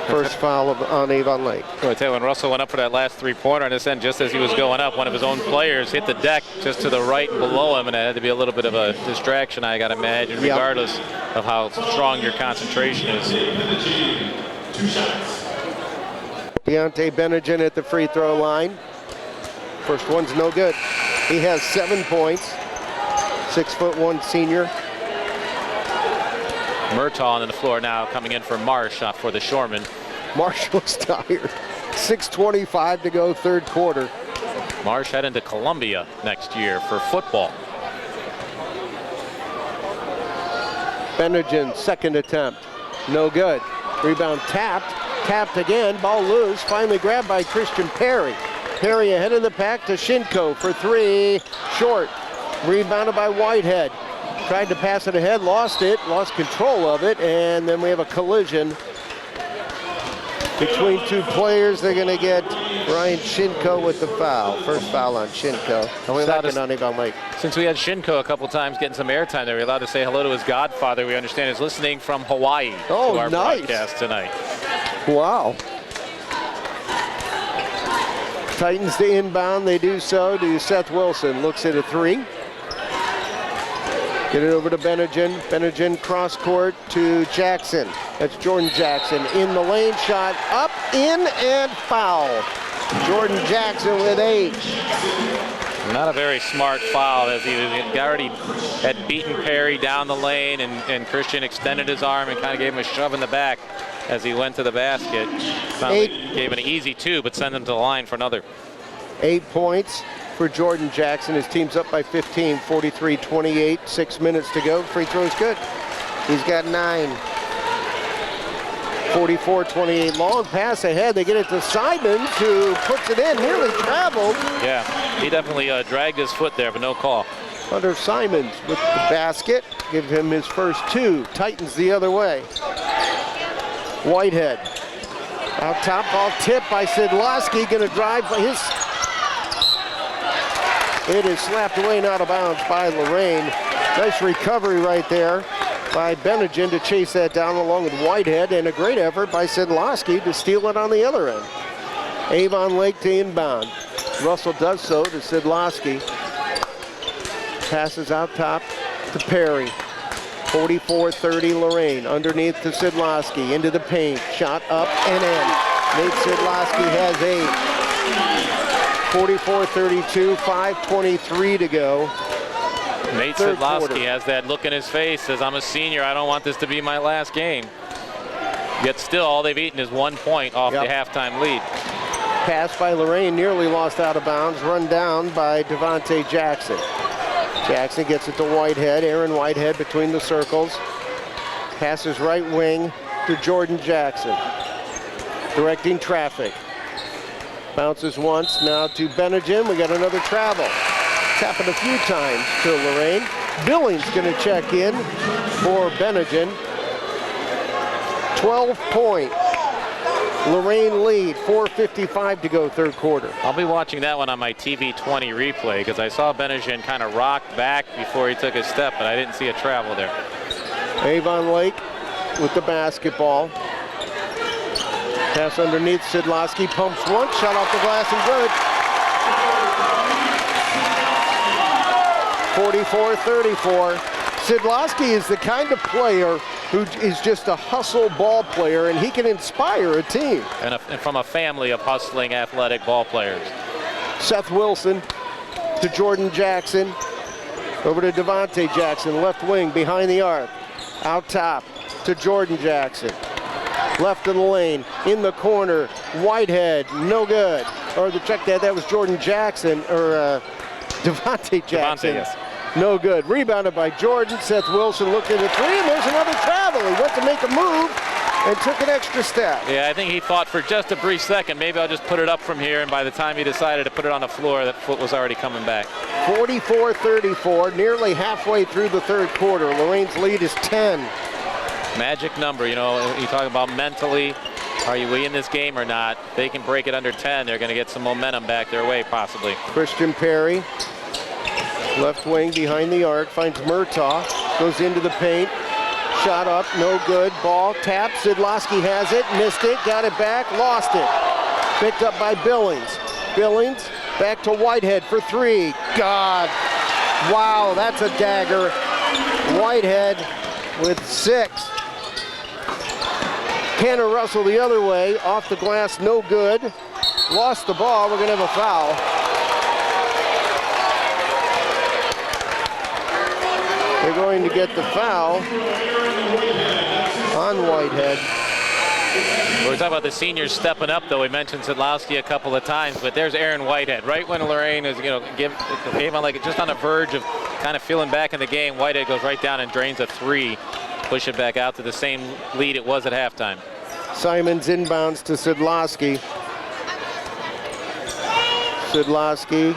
First foul on Avon Lake. I tell you, when Russell went up for that last three-pointer on this end, just as he was going up, one of his own players hit the deck just to the right and below him, and it had to be a little bit of a distraction, I got to imagine, regardless of how strong your concentration is. Deontay Bennigan at the free throw line. First one's no good. He has 7 points. 6'1" senior. Murtaugh on the floor now, coming in for Marsh for the Shoreman. Marsh looks tired. 6:25 to go, third quarter. Marsh heading to Columbia next year for football. Bennigan, second attempt. No good. Rebound tapped again, ball loose, finally grabbed by Christian Perry. Perry ahead of the pack to Shinko for 3, short. Rebounded by Whitehead. Tried to pass it ahead, lost it, lost control of it, and then we have a collision between two players. They're gonna get Ryan Shinko with the foul. First foul on Shinko. Second on Avon Lake. Since we had Shinko a couple times getting some airtime there, we're allowed to say hello to his godfather. We understand is listening from Hawaii to our broadcast tonight. Wow. Titans to inbound. They do so to Seth Wilson. Looks at a 3. Get it over to Bennigan. Bennigan cross court to Jackson. That's Jordan Jackson in the lane, shot up, in, and foul. Jordan Jackson with 8. Not a very smart foul, as he already had beaten Perry down the lane, and Christian extended his arm and kind of gave him a shove in the back as he went to the basket. Gave an easy 2, but sent him to the line for another. 8 points for Jordan Jackson. His team's up by 15, 43-28, 6 minutes to go. Free throw's good. He's got 9. 44-28, long pass ahead. They get it to Simons, who puts it in, nearly traveled. Yeah, he definitely dragged his foot there, but no call. Hunter Simons with the basket. Give him his first 2. Titans the other way. Whitehead. Out top, ball tipped by Sidlowski. Gonna drive by his... It is slapped away and out of bounds by Lorain. Nice recovery right there by Bennigan to chase that down along with Whitehead, and a great effort by Sidlowski to steal it on the other end. Avon Lake to inbound. Russell does so to Sidlowski. Passes out top to Perry. 44-30 Lorain. Underneath to Sidlowski. Into the paint. Shot up and in. Nate Sidlowski has 8. 44-32, 5:23 to go. Nate Sidlowski has that look in his face, says, I'm a senior, I don't want this to be my last game. Yet still, all they've eaten is 1 point off the halftime lead. Pass by Lorain, nearly lost out of bounds, run down by Devontae Jackson. Jackson gets it to Whitehead, Aaron Whitehead between the circles. Passes right wing to Jordan Jackson. Directing traffic. Bounces once, now to Bennigan. We got another travel. It's happened a few times to Lorain. Billings gonna check in for Bennigan. 12-point Lorain lead, 4:55 to go, third quarter. I'll be watching that one on my TV 20 replay because I saw Bennigan kind of rock back before he took his step, but I didn't see a travel there. Avon Lake with the basketball. Pass underneath, Sidlowski pumps once, shot off the glass and good. 44-34. Sidlowski is the kind of player who is just a hustle ball player, and he can inspire a team. And from a family of hustling athletic ball players. Seth Wilson to Jordan Jackson. Over to Devontae Jackson, left wing behind the arc. Out top to Jordan Jackson. Left of the lane, in the corner, Whitehead, no good. Or the check that was Jordan Jackson, or Devontae Jackson. Yes. No good. Rebounded by Jordan. Seth Wilson looked at the 3, and there's another travel. He went to make a move and took an extra step. Yeah, I think he thought for just a brief second, maybe I'll just put it up from here, and by the time he decided to put it on the floor, that foot was already coming back. 44-34, nearly halfway through the third quarter. Lorain's lead is 10. Magic number, you know, you talk about mentally, are we in this game or not? If they can break it under 10, they're going to get some momentum back their way, possibly. Christian Perry, left wing behind the arc, finds Murtaugh, goes into the paint, shot up, no good, ball, tap, Sidlowski has it, missed it, got it back, lost it. Picked up by Billings. Billings, back to Whitehead for 3. God, wow, that's a dagger. Whitehead with 6. Tanner Russell the other way, off the glass, no good. Lost the ball, we're gonna have a foul. They're going to get the foul on Whitehead. We're talking about the seniors stepping up, though. We mentioned Sedlowski a couple of times, but there's Aaron Whitehead. Right when Lorain is, Avon like just on the verge of kind of feeling back in the game, Whitehead goes right down and drains a three, push it back out to the same lead it was at halftime. Simons inbounds to Sedlowski. Sedlowski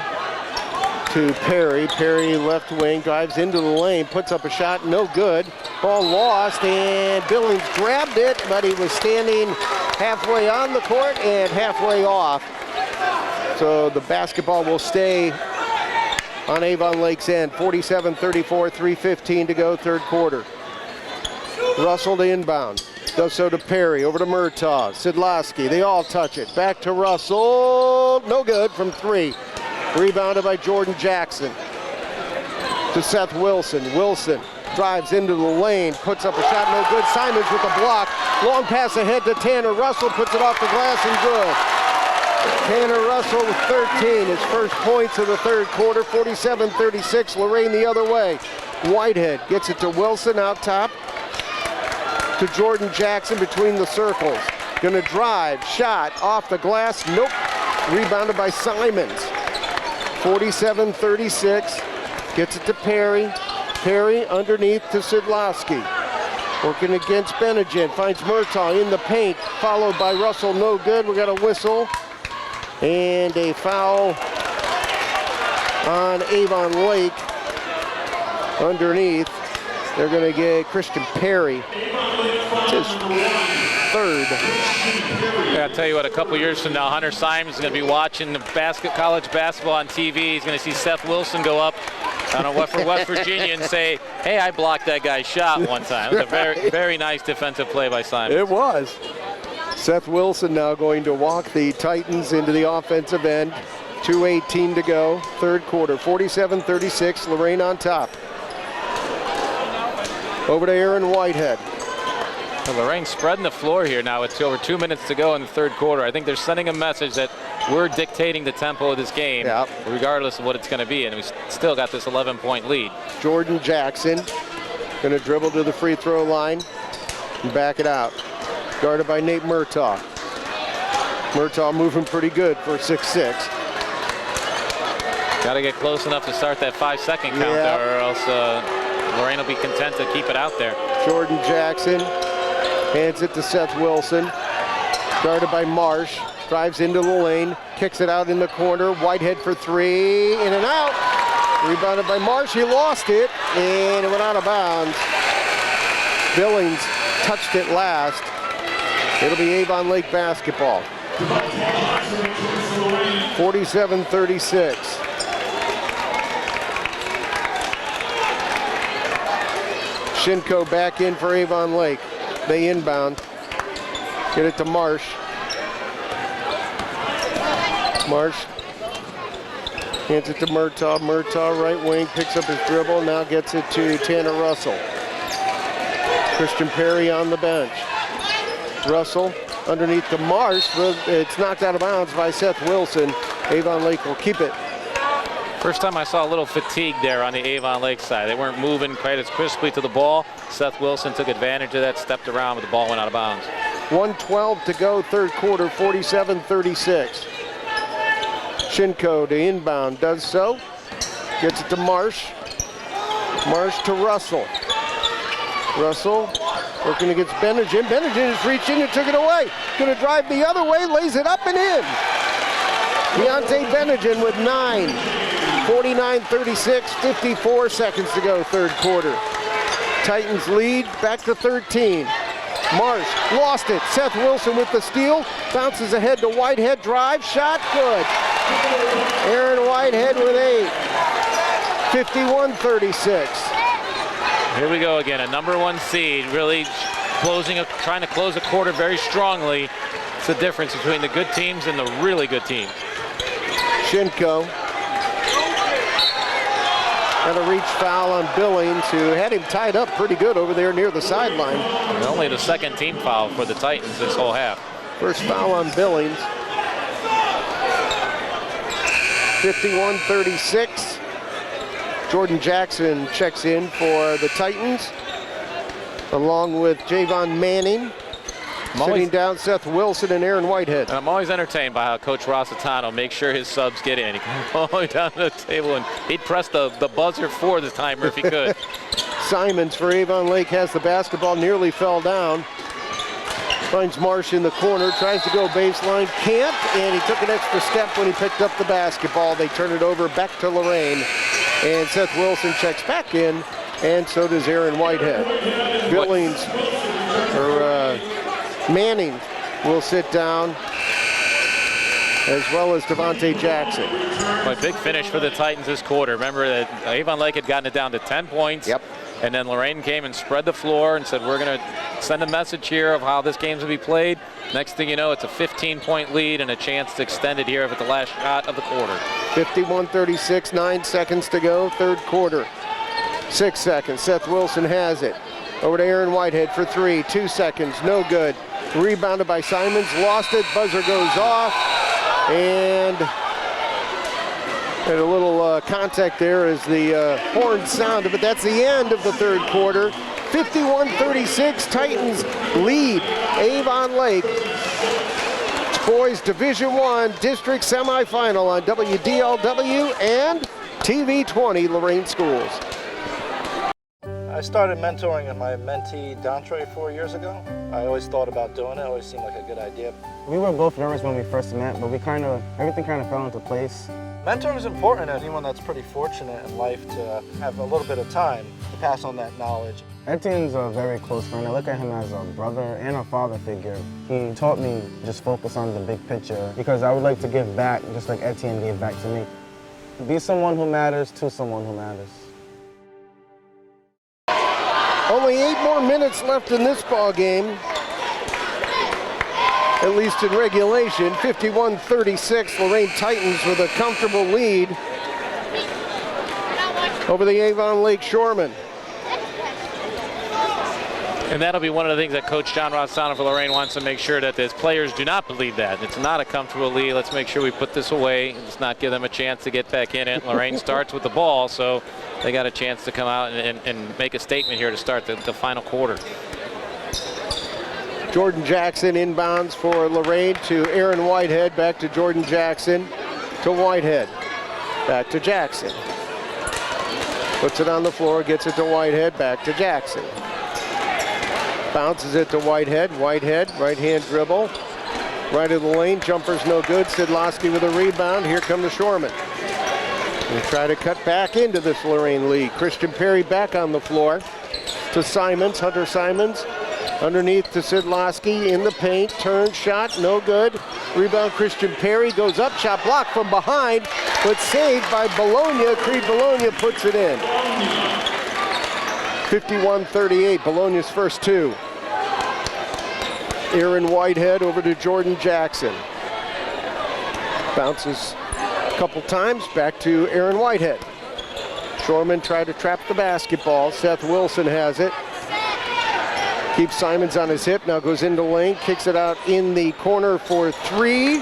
to Perry. Perry left wing, drives into the lane, puts up a shot, no good. Ball lost, and Billings grabbed it, but he was standing halfway on the court and halfway off. So the basketball will stay on Avon Lake's end. 47-34, 3:15 to go, third quarter. Russell to inbound. Does so to Perry, over to Murtaugh. Sedlowski, they all touch it. Back to Russell, no good from three. Rebounded by Jordan Jackson. To Seth Wilson. Wilson drives into the lane, puts up a shot, no good. Simons with the block. Long pass ahead to Tanner Russell, puts it off the glass and good. Tanner Russell with 13, his first points of the third quarter. 47-36, Lorain the other way. Whitehead gets it to Wilson out top. To Jordan Jackson between the circles. Gonna drive, shot, off the glass, nope. Rebounded by Simons. 47-36, gets it to Perry. Perry underneath to Sedlowski. Working against Benegin, finds Murtaugh in the paint, followed by Russell, no good. We got a whistle and a foul on Avon Lake underneath. They're gonna get Christian Perry. It's his third. Yeah, I'll tell you what, a couple years from now, Hunter Simons is going to be watching the college basketball on TV. He's going to see Seth Wilson go up for West Virginia and say, hey, I blocked that guy's shot one time. It was a very, very nice defensive play by Simons. It was. Seth Wilson now going to walk the Titans into the offensive end. 2:18 to go, third quarter. 47-36, Lorain on top. Over to Aaron Whitehead. Well, Lorain spreading the floor here now. It's over 2 minutes to go in the third quarter. I think they're sending a message that we're dictating the tempo of this game, regardless of what it's going to be, and we still got this 11-point lead. Jordan Jackson going to dribble to the free throw line and back it out. Guarded by Nate Murtaugh. Murtaugh moving pretty good for 6'6". Got to get close enough to start that 5-second count there, or else Lorain will be content to keep it out there. Jordan Jackson hands it to Seth Wilson. Guarded by Marsh. Drives into the lane. Kicks it out in the corner. Whitehead for three. In and out. Rebounded by Marsh. He lost it. And it went out of bounds. Billings touched it last. It'll be Avon Lake basketball. 47-36. Shinko back in for Avon Lake. They inbound. Get it to Marsh. Marsh hands it to Murtaugh. Murtaugh right wing, picks up his dribble, now gets it to Tanner Russell. Christian Perry on the bench. Russell underneath to Marsh, but it's knocked out of bounds by Seth Wilson. Avon Lake will keep it. First time I saw a little fatigue there on the Avon Lake side. They weren't moving quite as crisply to the ball. Seth Wilson took advantage of that, stepped around, but the ball went out of bounds. 1:12 to go, third quarter, 47-36. Shinko to inbound, does so. Gets it to Marsh. Marsh to Russell. Russell working against Benegin. Benegin has reached in and took it away. Gonna drive the other way, lays it up and in. Deontay Benegin with 9. 49-36, 54 seconds to go, third quarter. Titans lead, back to 13. Marsh lost it. Seth Wilson with the steal. Bounces ahead to Whitehead. Drive, shot, good. Aaron Whitehead with 8. 51-36. Here we go again, a #1 seed, really trying to close a quarter very strongly. It's the difference between the good teams and the really good teams. Shinko And a reach foul on Billings, who had him tied up pretty good over there near the sideline. And only the second team foul for the Titans this whole half. First foul on Billings. 51-36. Jordan Jackson checks in for the Titans, along with Javon Manning. Sitting down, Seth Wilson and Aaron Whitehead. And I'm always entertained by how Coach Rossitano makes sure his subs get in. He comes all the way down to the table, and he'd press the buzzer for the timer if he could. Simons for Avon Lake has the basketball, nearly fell down. Finds Marsh in the corner, tries to go baseline, can't, and he took an extra step when he picked up the basketball. They turn it over back to Lorain, and Seth Wilson checks back in, and so does Aaron Whitehead. Billings, or Manning will sit down, as well as Devontae Jackson. A big finish for the Titans this quarter. Remember that Avon Lake had gotten it down to 10 points. Yep. And then Lorain came and spread the floor and said, we're going to send a message here of how this game's going to be played. Next thing you know, it's a 15-point lead and a chance to extend it here at the last shot of the quarter. 51-36, 9 seconds to go, third quarter. 6 seconds, Seth Wilson has it. Over to Aaron Whitehead for 3, 2 seconds, no good. Rebounded by Simons, lost it, buzzer goes off, and a little contact there as the horn sounded, but that's the end of the third quarter. 51-36, Titans lead Avon Lake. It's boys Division I district semifinal on WDLW and TV 20 Lorain Schools. I started mentoring my mentee Dantre 4 years ago. I always thought about doing it, it always seemed like a good idea. We were both nervous when we first met, but everything kind of fell into place. Mentoring is important to anyone that's pretty fortunate in life to have a little bit of time to pass on that knowledge. Etienne's a very close friend. I look at him as a brother and a father figure. He taught me just focus on the big picture because I would like to give back just like Etienne gave back to me. Be someone who matters to someone who matters. Only 8 more minutes left in this ball game, at least in regulation. 51-36, Lorain Titans with a comfortable lead over the Avon Lake Shoremen. And that'll be one of the things that Coach John Rossano for Lorain wants to make sure that his players do not believe that. It's not a comfortable lead. Let's make sure we put this away. Let's not give them a chance to get back in it. Lorain starts with the ball, so they got a chance to come out and make a statement here to start the final quarter. Jordan Jackson inbounds for Lorain to Aaron Whitehead, back to Jordan Jackson to Whitehead, back to Jackson. Puts it on the floor, gets it to Whitehead, back to Jackson. Bounces it to Whitehead. Whitehead, right-hand dribble. Right of the lane, jumper's no good. Sidlowski with a rebound. Here come the Shoremen. They try to cut back into this Lorain lead. Christian Perry back on the floor to Simons, Hunter Simons. Underneath to Sidlowski in the paint. Turn shot, no good. Rebound Christian Perry goes up, shot blocked from behind, but saved by Bologna. Creed Bologna puts it in. 51-38, Bologna's first 2. Aaron Whitehead over to Jordan Jackson. Bounces a couple times, back to Aaron Whitehead. Shoreman tried to trap the basketball. Seth Wilson has it. Keeps Simons on his hip, now goes into lane, kicks it out in the corner for 3.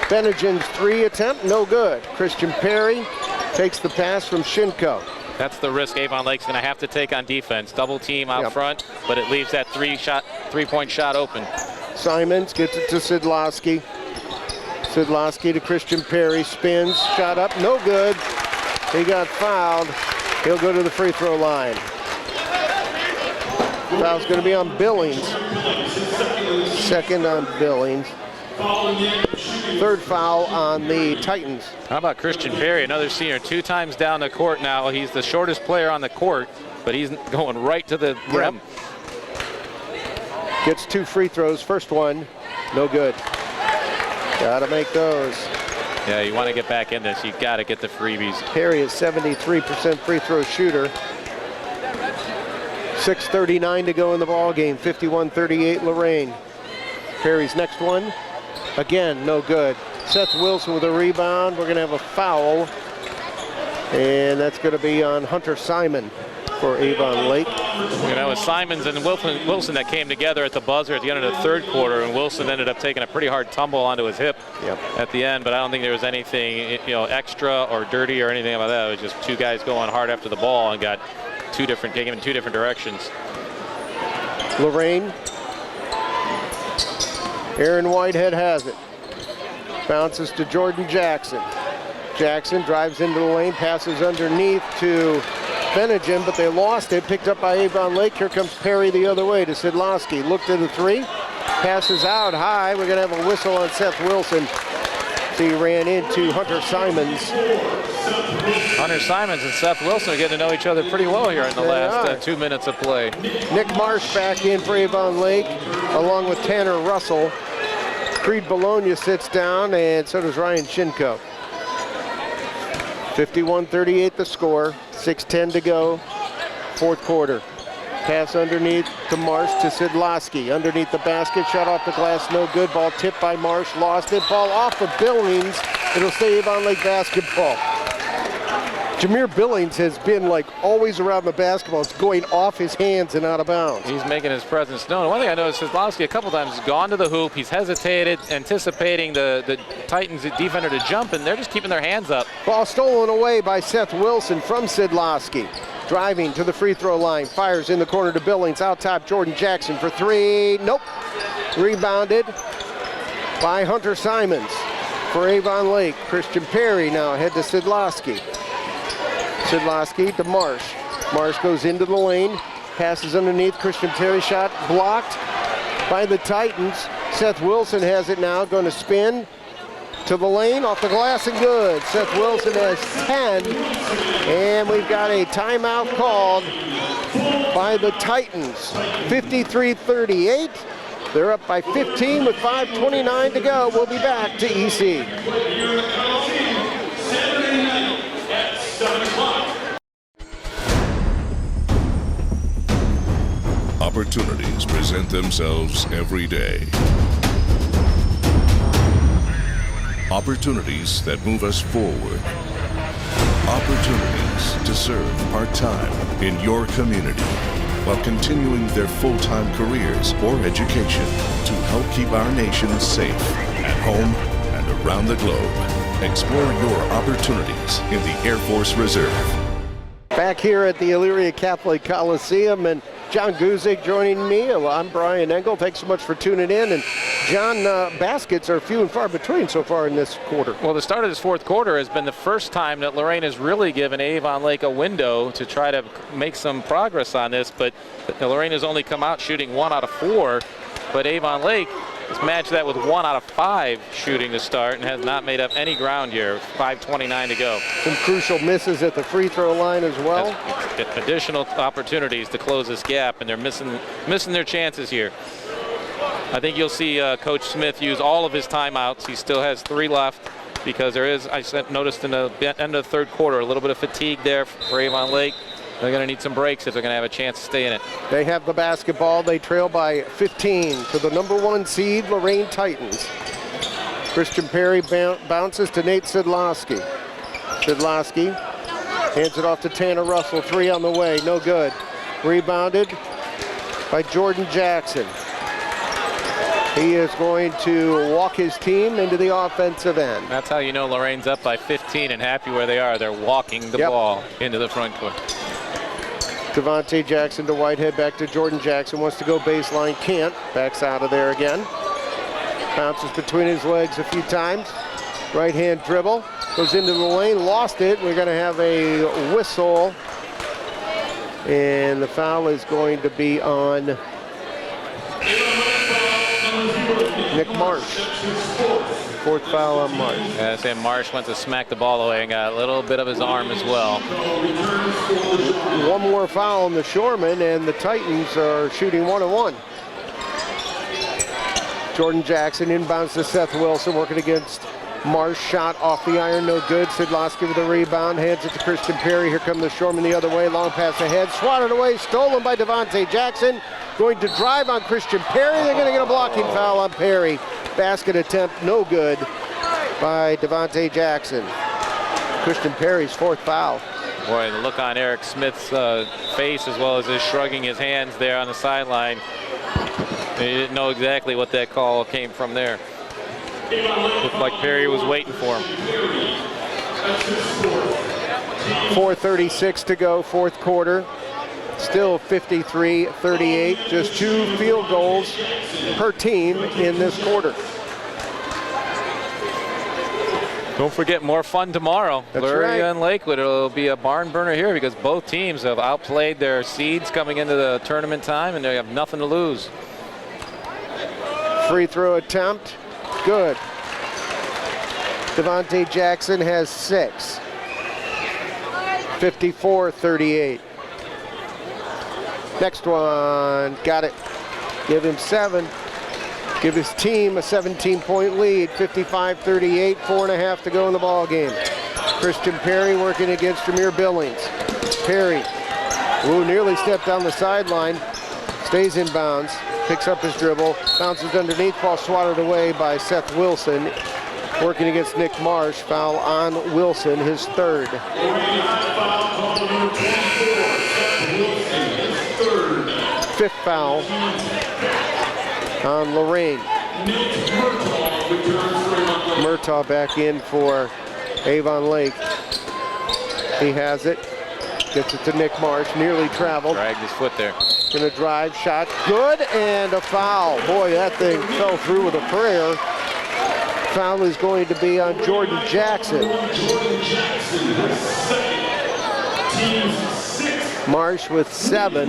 Benegin's 3 attempt, no good. Christian Perry takes the pass from Shinko. That's the risk Avon Lake's going to have to take on defense. Double team out front, but it leaves that three-point shot open. Simons gets it to Sidlowski. Sidlowski to Christian Perry, spins, shot up, no good. He got fouled. He'll go to the free throw line. Foul's going to be on Billings. Second on Billings. Third foul on the Titans. How about Christian Perry, another senior, 2 times down the court now. He's the shortest player on the court, but he's going right to the rim. Gets 2 free throws. First one, no good. Gotta make those. Yeah, you want to get back in this. You got to get the freebies. Perry is 73% free throw shooter. 6:39 to go in the ball game. 51-38 Lorain. Perry's next one. Again, no good. Seth Wilson with a rebound. We're going to have a foul. And that's going to be on Hunter Simon for Avon Lake. You know, it was Simons and Wilson that came together at the buzzer at the end of the third quarter, and Wilson ended up taking a pretty hard tumble onto his hip at the end, but I don't think there was anything, you know, extra or dirty or anything about that. It was just two guys going hard after the ball and got taken in two different directions. Lorain. Aaron Whitehead has it. Bounces to Jordan Jackson. Jackson drives into the lane, passes underneath to Benjamin, but they lost it. Picked up by Avon Lake. Here comes Perry the other way to Sidlowski. Look to the three. Passes out high. We're going to have a whistle on Seth Wilson. So he ran into Hunter Simons. Hunter Simons and Seth Wilson are getting to know each other pretty well here in the last 2 minutes of play. Nick Marsh back in for Avon Lake, along with Tanner Russell. Creed Bologna sits down, and so does Ryan Shinko. 51-38 the score, 6:10 to go, fourth quarter. Pass underneath to Marsh to Sidlowski. Underneath the basket, shot off the glass, no good. Ball tipped by Marsh, lost it. Ball off of Billings. It'll stay Avon Lake basketball. Jameer Billings has been like always around the basketball. It's going off his hands and out of bounds. He's making his presence known. One thing I noticed, Sidlowski a couple times has gone to the hoop. He's hesitated, anticipating the Titans defender to jump, and they're just keeping their hands up. Ball stolen away by Seth Wilson from Sidlowski. Driving to the free throw line, fires in the corner to Billings. Out top, Jordan Jackson for three. Nope. Rebounded by Hunter Simons for Avon Lake. Christian Perry now head to Sidlowski. Sidlowski to Marsh. Marsh goes into the lane, passes underneath. Christian Perry shot blocked by the Titans. Seth Wilson has it now, going to spin to the lane, off the glass and good. Seth Wilson has 10, and we've got a timeout called by the Titans. 53-38. They're up by 15 with 5:29 to go. We'll be back to EC. Opportunities present themselves every day. Opportunities that move us forward. Opportunities to serve part-time in your community while continuing their full-time careers or education to help keep our nation safe at home and around the globe. Explore your opportunities in the Air Force Reserve. Back here at the Elyria Catholic Coliseum, and John Guzik joining me. I'm Brian Engel. Thanks so much for tuning in. And John, baskets are few and far between so far in this quarter. Well, the start of this fourth quarter has been the first time that Lorain has really given Avon Lake a window to try to make some progress on this, but Lorain has only come out shooting 1 out of 4, but Avon Lake has matched that with 1 out of 5 shooting to start and has not made up any ground here. 5:29 to go. Some crucial misses at the free throw line as well. That's additional opportunities to close this gap, and they're missing their chances here. I think you'll see Coach Smith use all of his timeouts. He still has 3 left because there is, noticed in the end of the third quarter, a little bit of fatigue there for Avon Lake. They're going to need some breaks if they're going to have a chance to stay in it. They have the basketball. They trail by 15 to the number 1 seed, Lorain Titans. Christian Perry bounces to Nate Sidlowski. Sidlowski hands it off to Tanner Russell. 3 on the way, no good. Rebounded by Jordan Jackson. He is going to walk his team into the offensive end. That's how you know Lorain's up by 15 and happy where they are. They're walking the ball into the front court. Devontae Jackson to Whitehead, back to Jordan Jackson. Wants to go baseline, can't. Backs out of there again. Bounces between his legs a few times. Right hand dribble. Goes into the lane, lost it. We're going to have a whistle. And the foul is going to be on Nick Marsh. 4th foul on Marsh. I say Marsh went to smack the ball away and got a little bit of his arm as well. 1 more foul on the Shoremen, and the Titans are shooting 1-1. Jordan Jackson inbounds to Seth Wilson, working against Marsh. Shot off the iron, no good. Sidlowski with a rebound, hands it to Christian Perry. Here come the Shoremen the other way, long pass ahead, swatted away, stolen by Devontae Jackson. Going to drive on Christian Perry. They're going to get a blocking foul on Perry. Basket attempt, no good by Devontae Jackson. Christian Perry's 4th foul. Boy, the look on Eric Smith's face, as well as his shrugging his hands there on the sideline. He didn't know exactly what that call came from there. Looked like Perry was waiting for him. 4:36 to go, 4th quarter. Still 53-38, just 2 field goals per team in this quarter. Don't forget, more fun tomorrow. That's Elyria right. and Lakewood. It'll be a barn burner here because both teams have outplayed their seeds coming into the tournament time, and they have nothing to lose. Free throw attempt, good. Devontae Jackson has 6. 54-38. Next one, got it. Give him 7. Give his team a 17-point lead, 55-38, 4.5 to go in the ball game. Christian Perry working against Jameer Billings. Perry, who nearly stepped down the sideline, stays in bounds, picks up his dribble, bounces underneath, ball swatted away by Seth Wilson. Working against Nick Marsh, foul on Wilson, his 3rd. 5th foul on Lorain. Murtaugh back in for Avon Lake. He has it. Gets it to Nick Marsh, nearly traveled. Dragged his foot there. Gonna drive, shot, good, and a foul. Boy, that thing fell through with a prayer. Foul is going to be on Jordan Jackson. Marsh with 7.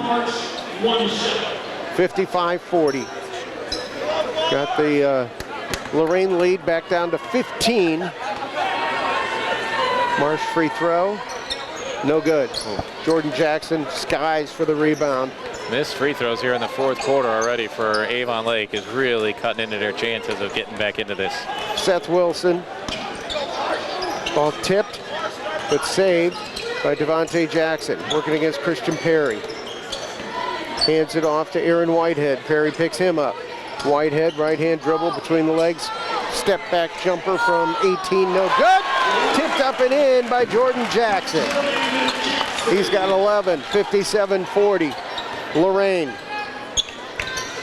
55-40. Got the Lorain lead back down to 15. Marsh free throw. No good. Jordan Jackson skies for the rebound. Missed free throws here in the 4th quarter already for Avon Lake is really cutting into their chances of getting back into this. Seth Wilson. Ball tipped, but saved by Devontae Jackson. Working against Christian Perry. Hands it off to Aaron Whitehead. Perry picks him up. Whitehead, right-hand dribble between the legs. Step back jumper from 18, no good. Tipped up and in by Jordan Jackson. He's got 11, 57-40. Lorain.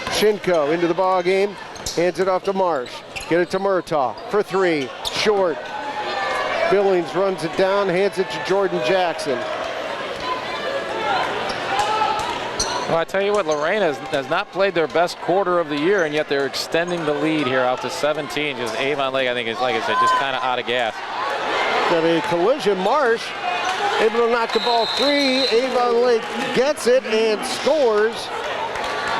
Shinko into the ball game. Hands it off to Marsh. Get it to Murtaugh for 3. Short. Billings runs it down, hands it to Jordan Jackson. Well, I tell you what, Lorain has not played their best quarter of the year, and yet they're extending the lead here out to 17. Just Avon Lake, I think, is, like I said, just kind of out of gas. Got a collision. Marsh able to knock the ball free. Avon Lake gets it and scores.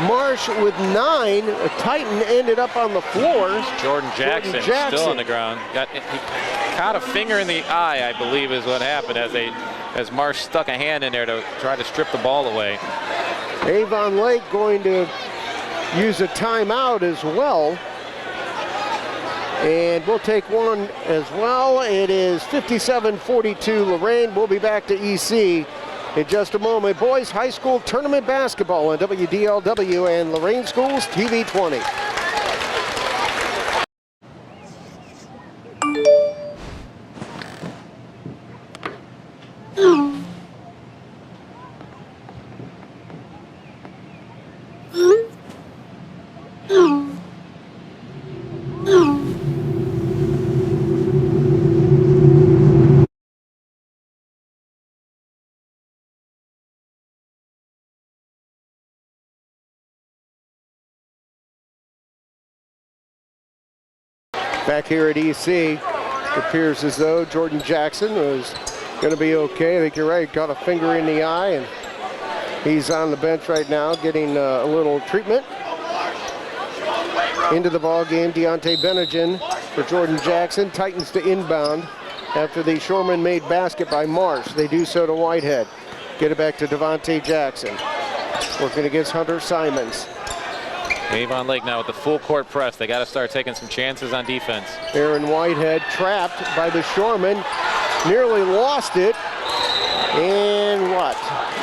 Marsh with 9. A Titan ended up on the floor. Jordan Jackson still on the ground. He caught a finger in the eye, I believe, is what happened as Marsh stuck a hand in there to try to strip the ball away. Avon Lake going to use a timeout as well. And we'll take one as well. It is 57-42 Lorain. We'll be back to EC in just a moment. Boys High School Tournament Basketball on WDLW and Lorain Schools TV 20. Back here at EC, it appears as though Jordan Jackson is going to be okay. I think you're right, got a finger in the eye, and he's on the bench right now getting a little treatment. Into the ball game, Deontay Benegin for Jordan Jackson. Titans to inbound after the Shoreman made basket by Marsh. They do so to Whitehead. Get it back to Devontae Jackson. Working against Hunter Simons. Avon Lake now with the full court press. They got to start taking some chances on defense. Aaron Whitehead trapped by the Shoreman. Nearly lost it. And what?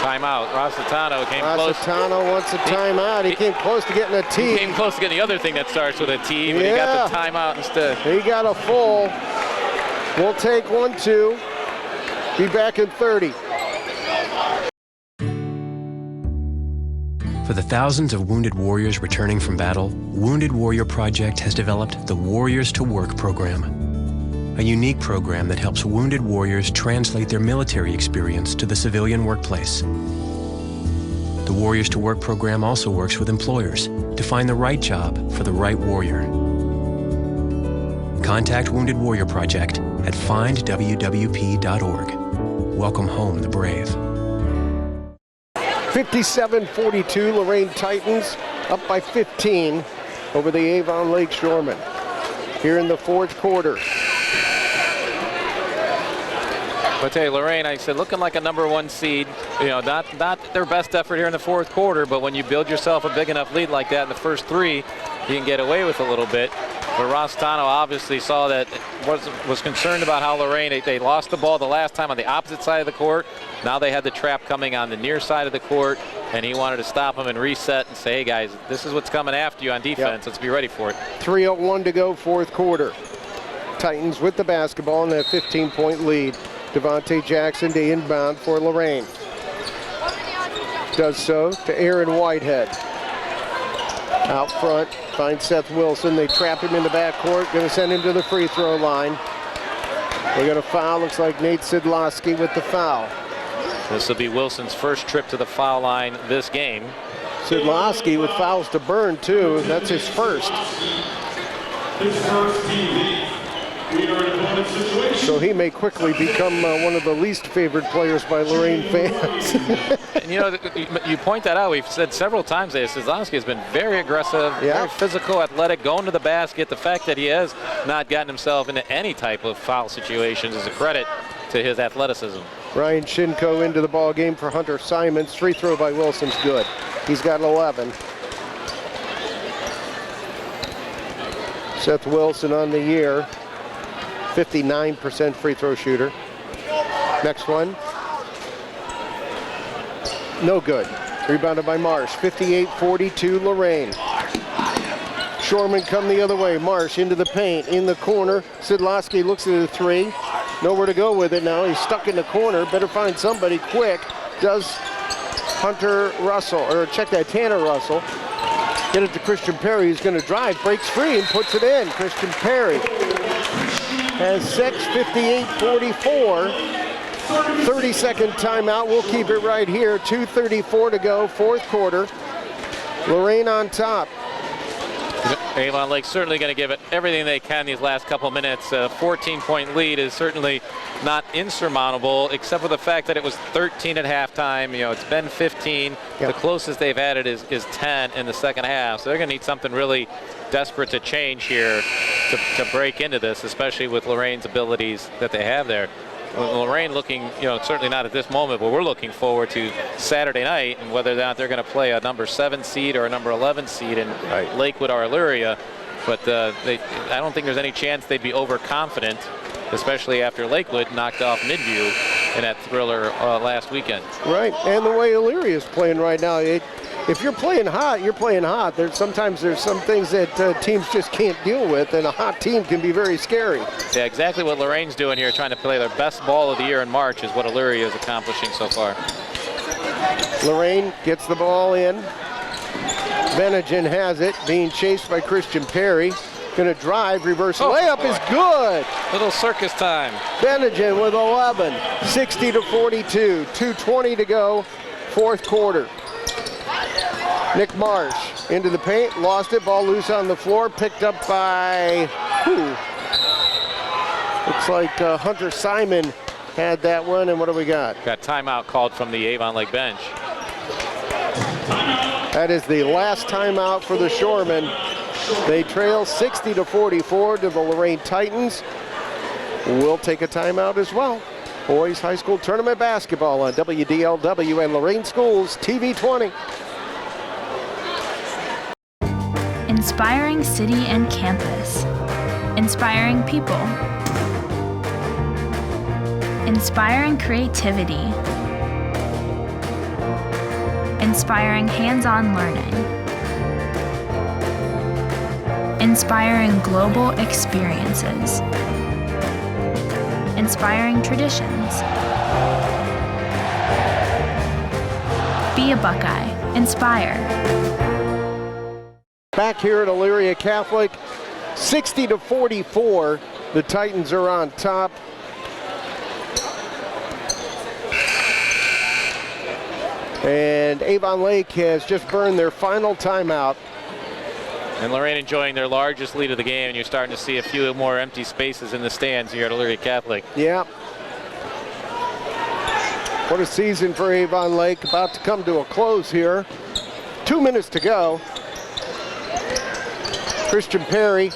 Timeout. Rossitano came close. Rossitano wants a timeout. He came close to getting a T. He came close to getting the other thing that starts with a T, but he got the timeout instead. He got a full. We'll take 1-2. Be back in 30. For the thousands of wounded warriors returning from battle, Wounded Warrior Project has developed the Warriors to Work program, a unique program that helps wounded warriors translate their military experience to the civilian workplace. The Warriors to Work program also works with employers to find the right job for the right warrior. Contact Wounded Warrior Project at findwwp.org. Welcome home the brave. 57-42, Lorain Titans up by 15 over the Avon Lake Shoremen here in the fourth quarter. But tell you, Lorain, I said, looking like a #1 seed. You know, not their best effort here in the fourth quarter, but when you build yourself a big enough lead like that in the first three, you can get away with a little bit. But Rostano obviously saw that, was concerned about how Lorain, they lost the ball the last time on the opposite side of the court. Now they had the trap coming on the near side of the court, and he wanted to stop them and reset and say, hey guys, this is what's coming after you on defense. Let's be ready for it. 3:01 to go, fourth quarter. Titans with the basketball in that 15-point lead. Devontae Jackson to inbound for Lorain. Does so to Aaron Whitehead. Out front, finds Seth Wilson. They trap him in the backcourt. Going to send him to the free throw line. We're going to foul. Looks like Nate Sidlowski with the foul. This will be Wilson's first trip to the foul line this game. Sidlowski with fouls to burn, too. That's his first. His first TV. We are in a bonus situation. So he may quickly become one of the least favored players by Lorain fans. And you know, you point that out. We've said several times that Sidlowski has been very aggressive, very physical, athletic, going to the basket. The fact that he has not gotten himself into any type of foul situations is a credit to his athleticism. Ryan Shinko into the ball game for Hunter Simons. Free throw by Wilson's good. He's got 11. Seth Wilson on the year. 59% free throw shooter. Next one. No good. Rebounded by Marsh. 58-42 Lorain. Shoreman come the other way. Marsh into the paint, in the corner. Sidlowski looks at the three. Nowhere to go with it now. He's stuck in the corner. Better find somebody quick. Does Hunter Russell, or check that, Tanner Russell. Get it to Christian Perry. He's going to drive, breaks free, and puts it in. Christian Perry has 6, 58-44. 30-second timeout. We'll keep it right here. 2:34 to go, fourth quarter. Lorain on top. Avon Lake certainly going to give it everything they can these last couple minutes. A 14-point lead is certainly not insurmountable, except for the fact that it was 13 at halftime. You know, it's been 15. The closest they've had it is 10 in the second half. So they're going to need something really desperate to change here to break into this, especially with Lorain's abilities that they have there. Lorain looking, you know, certainly not at this moment, but we're looking forward to Saturday night and whether or not they're going to play a #7 seed or a #11 seed in Lakewood or Elyria. But I don't think there's any chance they'd be overconfident, especially after Lakewood knocked off Midview in that thriller last weekend. Right, and the way Elyria is playing right now, if you're playing hot, you're playing hot. Sometimes there's some things that teams just can't deal with, and a hot team can be very scary. Yeah, exactly what Lorain's doing here, trying to play their best ball of the year in March is what Elyria is accomplishing so far. Lorain gets the ball in. Bennigan has it, being chased by Christian Perry. Gonna drive, reverse layup is good. Little circus time. Bennigan with 11, 60-42, 2:20 to go, fourth quarter. Nick Marsh into the paint, lost it, ball loose on the floor, picked up by, looks like Hunter Simon had that one, and what do we got? Got timeout called from the Avon Lake bench. That is the last timeout for the Shoremen. They trail 60-44 to the Lorain Titans. We'll take a timeout as well. Boys High School Tournament Basketball on WDLW and Lorain Schools TV 20. Inspiring city and campus. Inspiring people. Inspiring creativity. Inspiring hands-on learning. Inspiring global experiences. Inspiring traditions. Be a Buckeye. Inspire. Back here at Elyria Catholic, 60-44. The Titans are on top. And Avon Lake has just burned their final timeout. And Lorain enjoying their largest lead of the game, and you're starting to see a few more empty spaces in the stands here at Elyria Catholic. Yeah. What a season for Avon Lake, about to come to a close here. 2 minutes to go. Christian Perry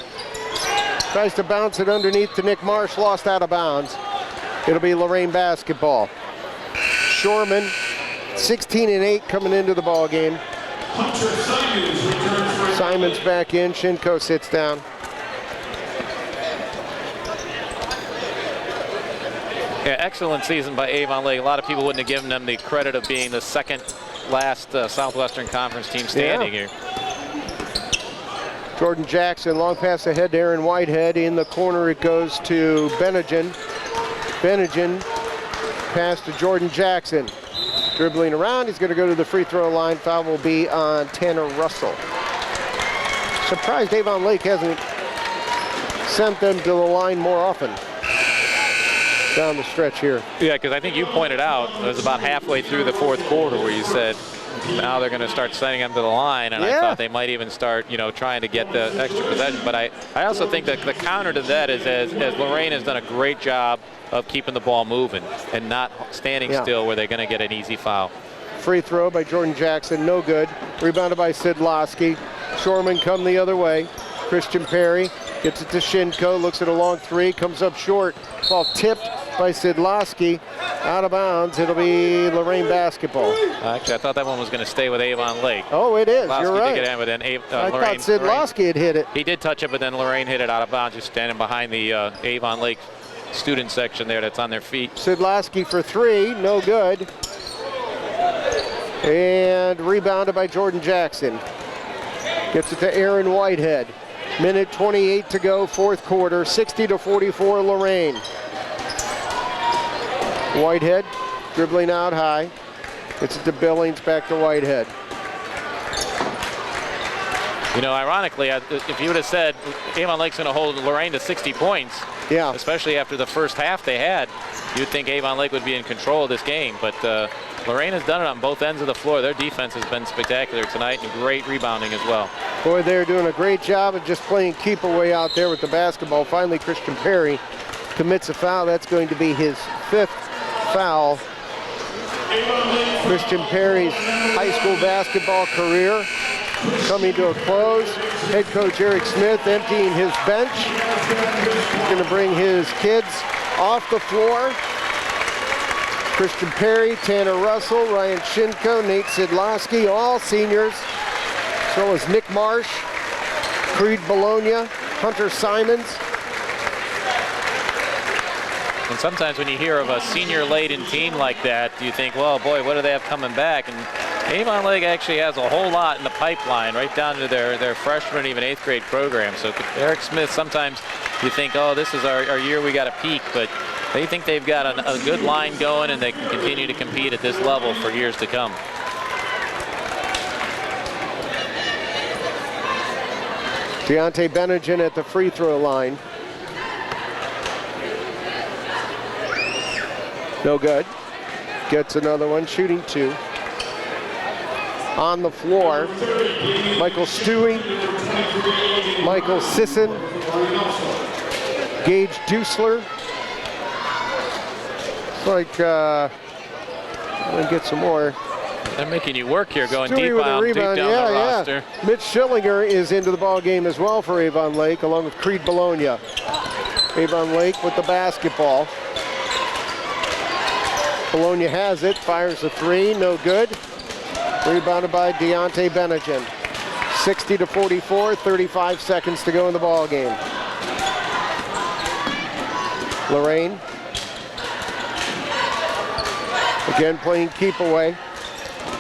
tries to bounce it underneath to Nick Marsh, lost out of bounds. It'll be Lorain basketball. Shorman, 16-8 coming into the ball game. Simon's back in, Shinko sits down. Yeah, excellent season by Avon Lake. A lot of people wouldn't have given them the credit of being the second last Southwestern Conference team standing here. Jordan Jackson, long pass ahead to Aaron Whitehead. In the corner it goes to Bennigan. Bennigan pass to Jordan Jackson. Dribbling around, he's going to go to the free throw line. Foul will be on Tanner Russell. Surprised Avon Lake hasn't sent them to the line more often down the stretch here. Yeah, because I think you pointed out it was about halfway through the fourth quarter where you said now they're going to start sending them to the line, and I thought they might even start, trying to get the extra possession. But I also think that the counter to that is as Lorain has done a great job of keeping the ball moving and not standing still where they're going to get an easy foul. Free throw by Jordan Jackson, no good. Rebounded by Sidlowski. Shorman come the other way. Christian Perry gets it to Shinko, looks at a long three, comes up short. Ball tipped by Sidlowski, out of bounds. It'll be Lorain basketball. Actually, I thought that one was going to stay with Avon Lake. Oh, it is. You're right. Did get in, but then I thought Sidlowski had hit it. He did touch it, but then Lorain hit it out of bounds, just standing behind the Avon Lake student section there that's on their feet. Sidlowski for three, no good. And rebounded by Jordan Jackson. Gets it to Aaron Whitehead. Minute 28 to go, fourth quarter, 60-44 Lorain. Whitehead dribbling out high. Gets it to Billings, back to Whitehead. Ironically, if you would have said Avon Lake's going to hold Lorain to 60 points, especially after the first half they had, you'd think Avon Lake would be in control of this game. But Lorain has done it on both ends of the floor. Their defense has been spectacular tonight and great rebounding as well. Boy, they're doing a great job of just playing keep away out there with the basketball. Finally, Christian Perry commits a foul. That's going to be his fifth foul. Christian Perry's high school basketball career coming to a close. Head coach Eric Smith emptying his bench. He's going to bring his kids off the floor. Christian Perry, Tanner Russell, Ryan Shinko, Nate Sidlowski, all seniors, as well as Nick Marsh, Creed Bologna, Hunter Simons. And sometimes when you hear of a senior-laden team like that, you think, well, boy, what do they have coming back? And Avon Lake actually has a whole lot in the pipeline, right down to their freshman, even eighth grade program. So Eric Smith, sometimes you think, oh, this is our year, we got to peak, but they think they've got a good line going and they can continue to compete at this level for years to come. Deontay Bennigan at the free throw line. No good. Gets another one, shooting two. On the floor, Michael Stewie, Michael Sisson, Gage Dusler. It's like, I'm gonna get some more. They're making you work here, going Stewie deep down the roster. Mitch Schillinger is into the ball game as well for Avon Lake, along with Creed Bologna. Avon Lake with the basketball. Bologna has it, fires a three, no good. Rebounded by Deontay Bennigan. 60-44, 35 seconds to go in the ball game. Lorain. Again playing keep away.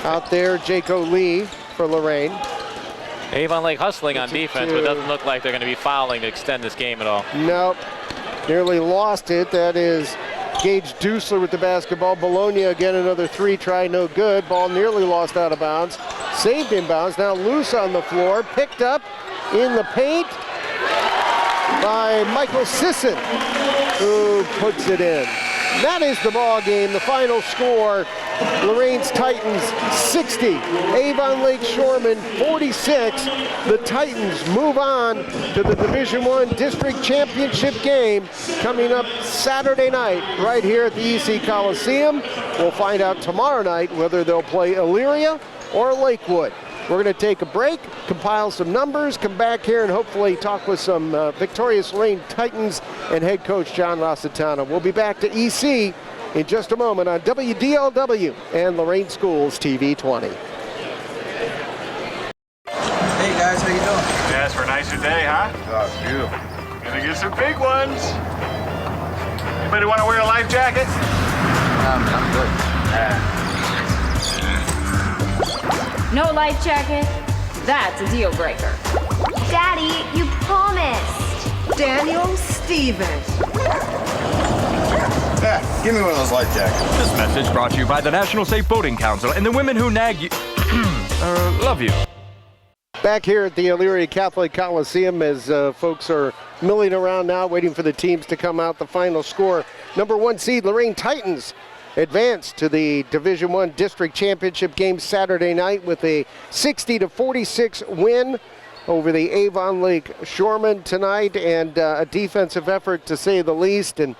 Out there, Jaco Lee for Lorain. Avon Lake hustling on defense, but it doesn't look like they're going to be fouling to extend this game at all. Nope. Nearly lost it. That is Gage Dusler with the basketball. Bologna again, another three, try no good. Ball nearly lost out of bounds. Saved in bounds, now loose on the floor. Picked up in the paint by Michael Sisson, who puts it in. That is the ball game. The final score, Lorain's Titans 60, Avon Lake Shoreman 46. The Titans move on to the Division I District Championship game coming up Saturday night right here at the EC Coliseum. We'll find out tomorrow night whether they'll play Elyria or Lakewood. We're going to take a break, compile some numbers, come back here and hopefully talk with some victorious Lorain Titans and head coach John Rossitano. We'll be back to EC in just a moment on WDLW and Lorain Schools TV 20. Hey guys, how you doing? Yes, for a nicer day, huh? Oh, it's beautiful. Gonna get some big ones. Anybody want to wear a life jacket? I'm good. No life jacket? That's a deal breaker. Daddy, you promised. Daniel Stevens. Yeah, give me one of those life jackets. This message brought to you by the National Safe Boating Council and the women who nag you. Love you. Back here at the Elyria Catholic Coliseum as folks are milling around now, waiting for the teams to come out. The final score, number 1 seed Lorain Titans advanced to the Division I District Championship game Saturday night with a 60-46 win over the Avon Lake Shoremen tonight, and a defensive effort to say the least. And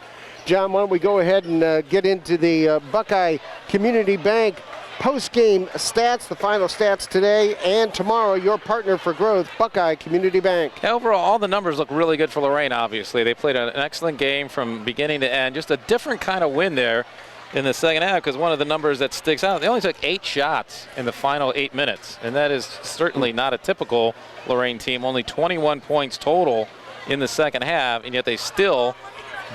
John, why don't we go ahead and get into the Buckeye Community Bank post-game stats, the final stats today and tomorrow. Your partner for growth, Buckeye Community Bank. Overall, all the numbers look really good for Lorain, obviously. They played an excellent game from beginning to end. Just a different kind of win there in the second half, because one of the numbers that sticks out, they only took 8 shots in the final 8 minutes, and that is certainly not a typical Lorain team. Only 21 points total in the second half, and yet they still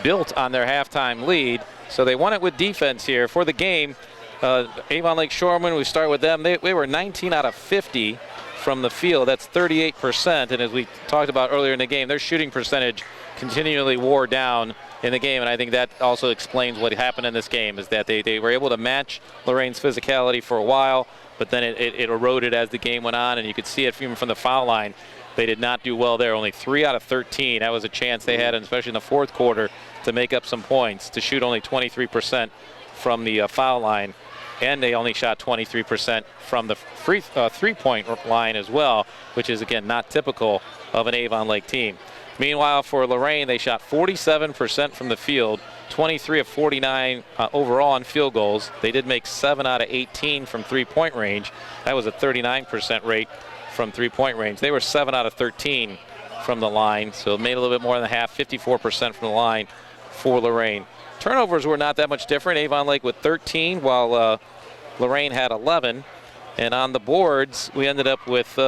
built on their halftime lead. So they won it with defense here. For the game, Avon Lake Shoreman, we start with them. They were 19 out of 50 from the field. That's 38%, and as we talked about earlier in the game, their shooting percentage continually wore down in the game, and I think that also explains what happened in this game, is that they were able to match Lorain's physicality for a while, but then it eroded as the game went on, and you could see it even from the foul line. They did not do well there. Only 3 out of 13. That was a chance they had, especially in the fourth quarter, to make up some points, to shoot only 23% from the foul line, and they only shot 23% from the three-point line as well, which is, again, not typical of an Avon Lake team. Meanwhile, for Lorain, they shot 47% from the field, 23 of 49 overall on field goals. They did make 7 out of 18 from three-point range. That was a 39% rate from three-point range. They were 7 out of 13 from the line, so it made a little bit more than half, 54% from the line for Lorain. Turnovers were not that much different. Avon Lake with 13, while Lorain had 11. And on the boards, we ended up with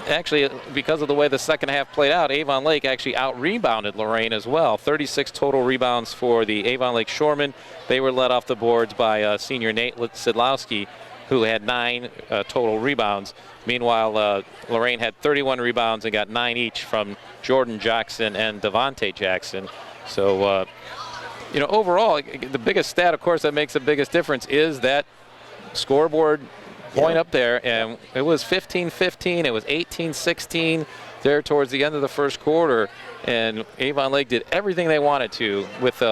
actually, because of the way the second half played out, Avon Lake actually out-rebounded Lorain as well. 36 total rebounds for the Avon Lake Shoremen. They were led off the boards by senior Nate Sidlowski, who had 9 total rebounds. Meanwhile, Lorain had 31 rebounds and got 9 each from Jordan Jackson and Devontae Jackson. So, overall, the biggest stat, of course, that makes the biggest difference is that scoreboard point up there, and it was 15-15, it was 18-16 there towards the end of the first quarter, and Avon Lake did everything they wanted to with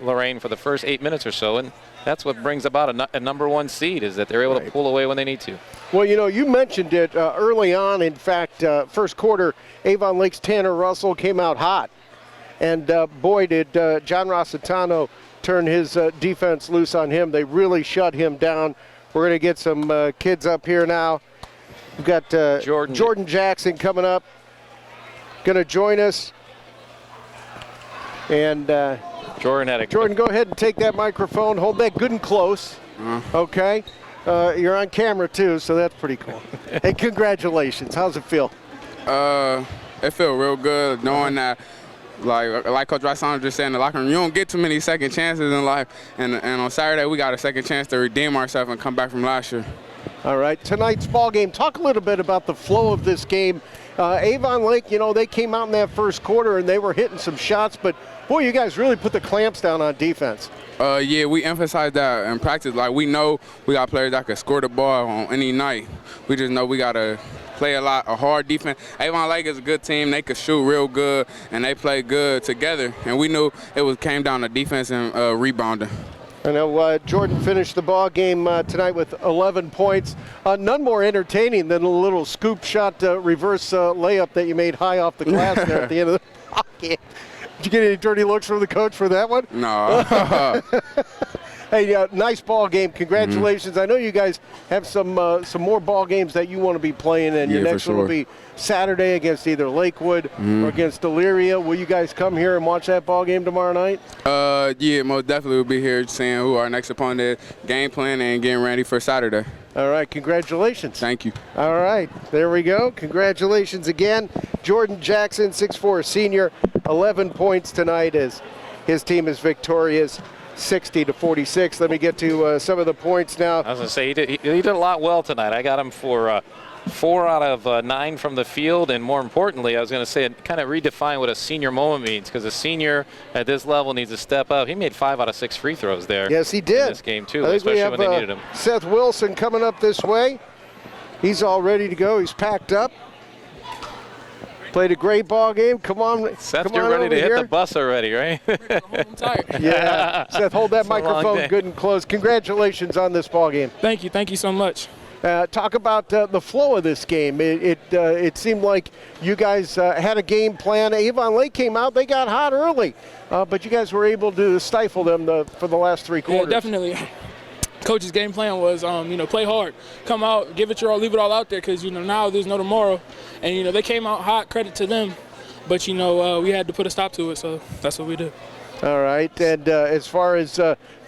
Lorain for the first 8 minutes or so, and that's what brings about a number 1 seed, is that they're able to pull away when they need to. Well, you mentioned it early on. In fact, first quarter, Avon Lake's Tanner Russell came out hot, and boy, did John Rossitano turn his defense loose on him. They really shut him down. We're going to get some kids up here now. We've got Jordan Jackson coming up, going to join us. And Jordan, go ahead and take that microphone. Hold that good and close. Okay. You're on camera too, so that's pretty cool. Hey, congratulations. How's it feel? It feels real good knowing that, like Coach Rossitano just said in the locker room, you don't get too many second chances in life. And on Saturday, we got a second chance to redeem ourselves and come back from last year. All right, tonight's ball game. Talk a little bit about the flow of this game. Avon Lake, you know, they came out in that first quarter and they were hitting some shots, but boy, you guys really put the clamps down on defense. Yeah, we emphasize that in practice. Like, we know we got players that can score the ball on any night. We just know we got to play a hard defense. Avon Lake is a good team. They could shoot real good, and they play good together. And we knew it came down to defense and rebounding. I know Jordan finished the ball game tonight with 11 points. None more entertaining than a little scoop shot reverse layup that you made high off the glass there at the end of the ball game. Did you get any dirty looks from the coach for that one? No. Hey, nice ball game. Congratulations. I know you guys have some more ball games that you want to be playing, and your next one will be Saturday against either Lakewood or against Elyria. Will you guys come here and watch that ball game tomorrow night? Yeah, most definitely we'll be here seeing who our next opponent is, game plan, and getting ready for Saturday. All right, congratulations. Thank you. All right, there we go. Congratulations again. Jordan Jackson, 6'4", senior, 11 points tonight as his team is victorious, 60-46. Let me get to some of the points now. I was going to say, he did a lot well tonight. I got him for 4 out of 9 from the field, and more importantly, I was going to say, it kind of redefined what a senior moment means, because a senior at this level needs to step up. He made 5 out of 6 free throws there. Yes, he did. In this game, too, I think especially we have, when they needed him. Seth Wilson coming up this way. He's all ready to go. He's packed up. Played a great ball game. Come on, Seth, come you're on ready to hit here. the bus already, right? I'm tired. Yeah, Seth, hold that microphone good and close. Congratulations on this ball game. Thank you so much. Talk about the flow of this game. It seemed like you guys had a game plan. Avon Lake came out, they got hot early, but you guys were able to stifle them for the last 3 quarters. Yeah, definitely. Coach's game plan was, play hard, come out, give it your all, leave it all out there, because now there's no tomorrow, and they came out hot. Credit to them, but we had to put a stop to it, so that's what we did. All right, and as far as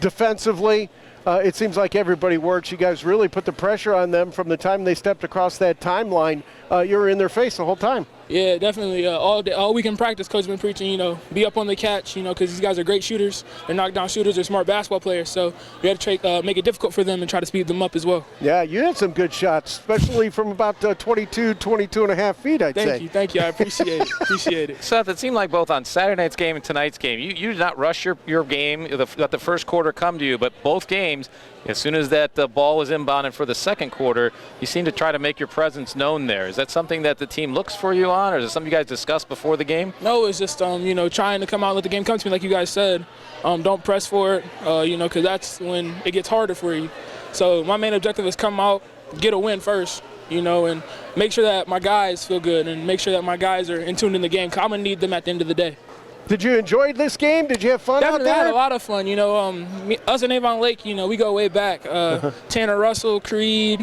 defensively, it seems like everybody works. You guys really put the pressure on them from the time they stepped across that timeline. You were in their face the whole time. Yeah, definitely. All week in practice, coach has been preaching, be up on the catch, because these guys are great shooters. They're knockdown shooters. They're smart basketball players. So we had to make it difficult for them and try to speed them up as well. Yeah, you had some good shots, especially from about 22 and a half feet, I'd say. Thank you. I appreciate it. Appreciate it. Seth, it seemed like both on Saturday night's game and tonight's game, you did not rush your game, let the first quarter come to you, but both games, as soon as that ball was inbounded for the second quarter, you seem to try to make your presence known there. Is that something that the team looks for you on, or is it something you guys discussed before the game? No, it's just, trying to come out and let the game come to me, like you guys said. Don't press for it, because that's when it gets harder for you. So my main objective is come out, get a win first, and make sure that my guys feel good and make sure that my guys are in tune in the game, because I'm going to need them at the end of the day. Did you enjoy this game? Did you have fun out there? I had a lot of fun. Us and Avon Lake, we go way back. Tanner Russell, Creed,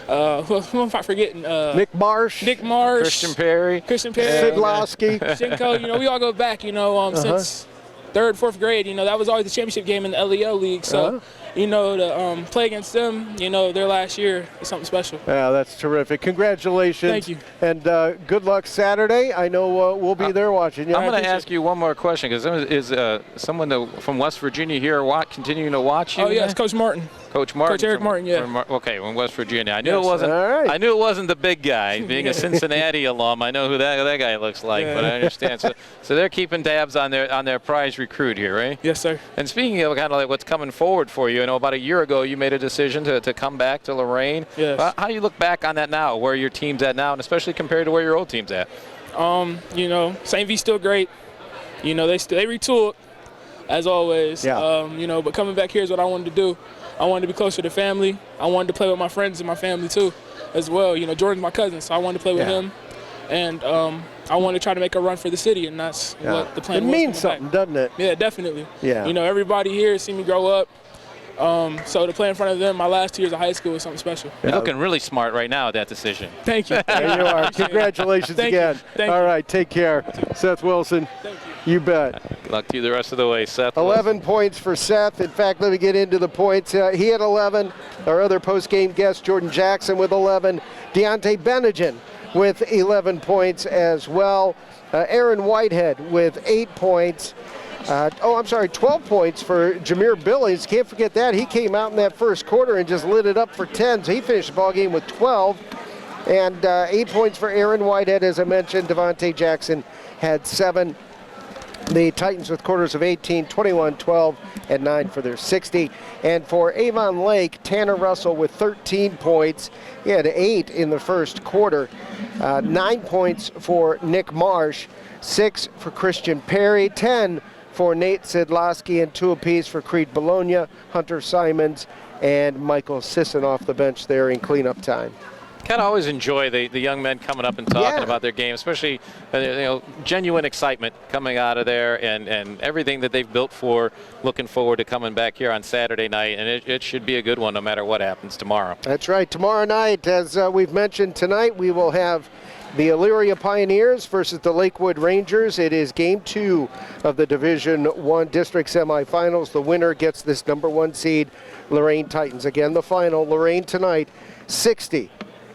who am I forgetting? Nick Marsh. Christian Perry. Sid Losky. Shinko, we all go back, since 3rd, 4th grade. That was always the championship game in the LEO league. So, to play against them, their last year is something special. Yeah, that's terrific. Congratulations. Thank you. And good luck Saturday. I know we'll be there watching you. I'm going to ask you one more question, because is someone from West Virginia here continuing to watch you? Oh, yes, Coach Martin. Coach Martin. Coach Eric Martin, yeah. Okay, from West Virginia. I knew it wasn't. Right. I knew it wasn't the big guy. Being a Cincinnati alum, I know who that guy looks like. Yeah. But I understand. So they're keeping tabs on their prize recruit here, right? Yes, sir. And speaking of kind of like what's coming forward for you, I know about a year ago you made a decision to come back to Lorain. Yes. How do you look back on that now, where your team's at now, and especially compared to where your old team's at? St. V's still great. They retooled as always. Yeah. But coming back here is what I wanted to do. I wanted to be closer to family. I wanted to play with my friends and my family too, as well. Jordan's my cousin, so I wanted to play with him. And I wanted to try to make a run for the city, and that's what the plan was. It means something, doesn't it? Yeah, definitely. Yeah. Everybody here has seen me grow up. So to play in front of them my last 2 years of high school was something special. You're looking really smart right now at that decision. Thank you. There you are. Congratulations again. All right, take care. Seth Wilson. Thank you. You bet. Good luck to you the rest of the way, Seth. 11 points for Seth. In fact, let me get into the points. He had 11. Our other post-game guest, Jordan Jackson, with 11. Deontay Bennigan with 11 points as well. Aaron Whitehead with 8 points. 12 points for Jameer Billings. Can't forget that. He came out in that first quarter and just lit it up for 10. So he finished the ball game with 12. And 8 points for Aaron Whitehead, as I mentioned. Devontae Jackson had 7. The Titans with quarters of 18, 21, 12, and 9 for their 60. And for Avon Lake, Tanner Russell with 13 points. He had 8 in the first quarter. 9 points for Nick Marsh, 6 for Christian Perry, 10 for Nate Sidlowski, and 2 apiece for Creed Bologna, Hunter Simons, and Michael Sisson off the bench there in cleanup time. Kind of always enjoy the young men coming up and talking about their game, especially genuine excitement coming out of there and everything that they've built for. Looking forward to coming back here on Saturday night, and it should be a good one no matter what happens tomorrow. That's right. Tomorrow night, as we've mentioned tonight, we will have the Elyria Pioneers versus the Lakewood Rangers. It is game 2 of the Division I district semifinals. The winner gets this number 1 seed, Lorain Titans. Again, the final, Lorain tonight, 60.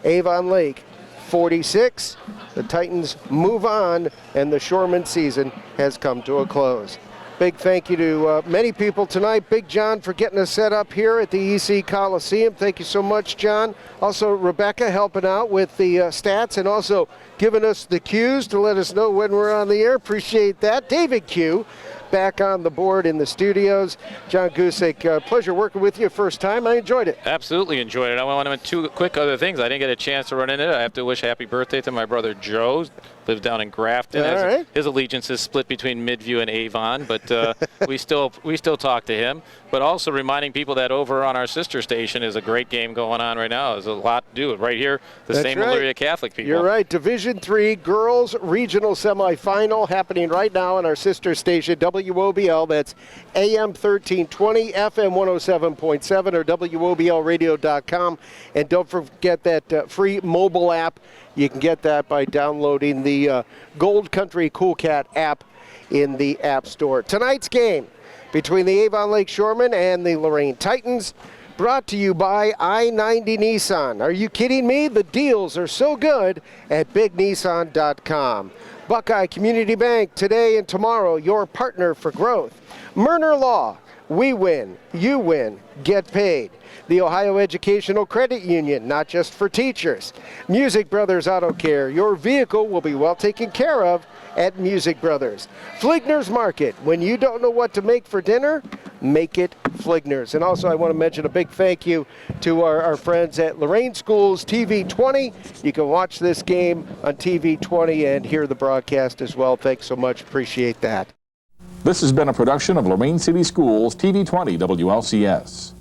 Avon Lake, 46. The Titans move on, and the Shoreman season has come to a close. Big thank you to many people tonight. Big John for getting us set up here at the EC Coliseum. Thank you so much, John. Also, Rebecca helping out with the stats and also giving us the cues to let us know when we're on the air. Appreciate that. David Q back on the board in the studios. John Gusick, pleasure working with you. First time. I enjoyed it. Absolutely enjoyed it. I want to mention 2 quick other things. I didn't get a chance to run into it. I have to wish happy birthday to my brother Joe. Lives down in Grafton. Right. His allegiance is split between Midview and Avon, but we still talk to him. But also reminding people that over on our sister station is a great game going on right now. There's a lot to do right here. That's same right. Elyria Catholic people. You're right. Division III Girls Regional Semifinal happening right now on our sister station, WOBL. That's AM 1320, FM 107.7, or WOBLradio.com. And don't forget that free mobile app. You can get that by downloading the Gold Country Cool Cat app in the App Store. Tonight's game between the Avon Lake Shoremen and the Lorain Titans, brought to you by I-90 Nissan. Are you kidding me? The deals are so good at BigNissan.com. Buckeye Community Bank, today and tomorrow, your partner for growth. Murner Law, we win, you win, get paid. The Ohio Educational Credit Union, not just for teachers. Music Brothers Auto Care, your vehicle will be well taken care of at Music Brothers. Fligner's Market, when you don't know what to make for dinner, make it Fligner's. And also I want to mention a big thank you to our friends at Lorain Schools TV 20. You can watch this game on TV 20 and hear the broadcast as well. Thanks so much, appreciate that. This has been a production of Lorain City Schools TV 20 WLCS.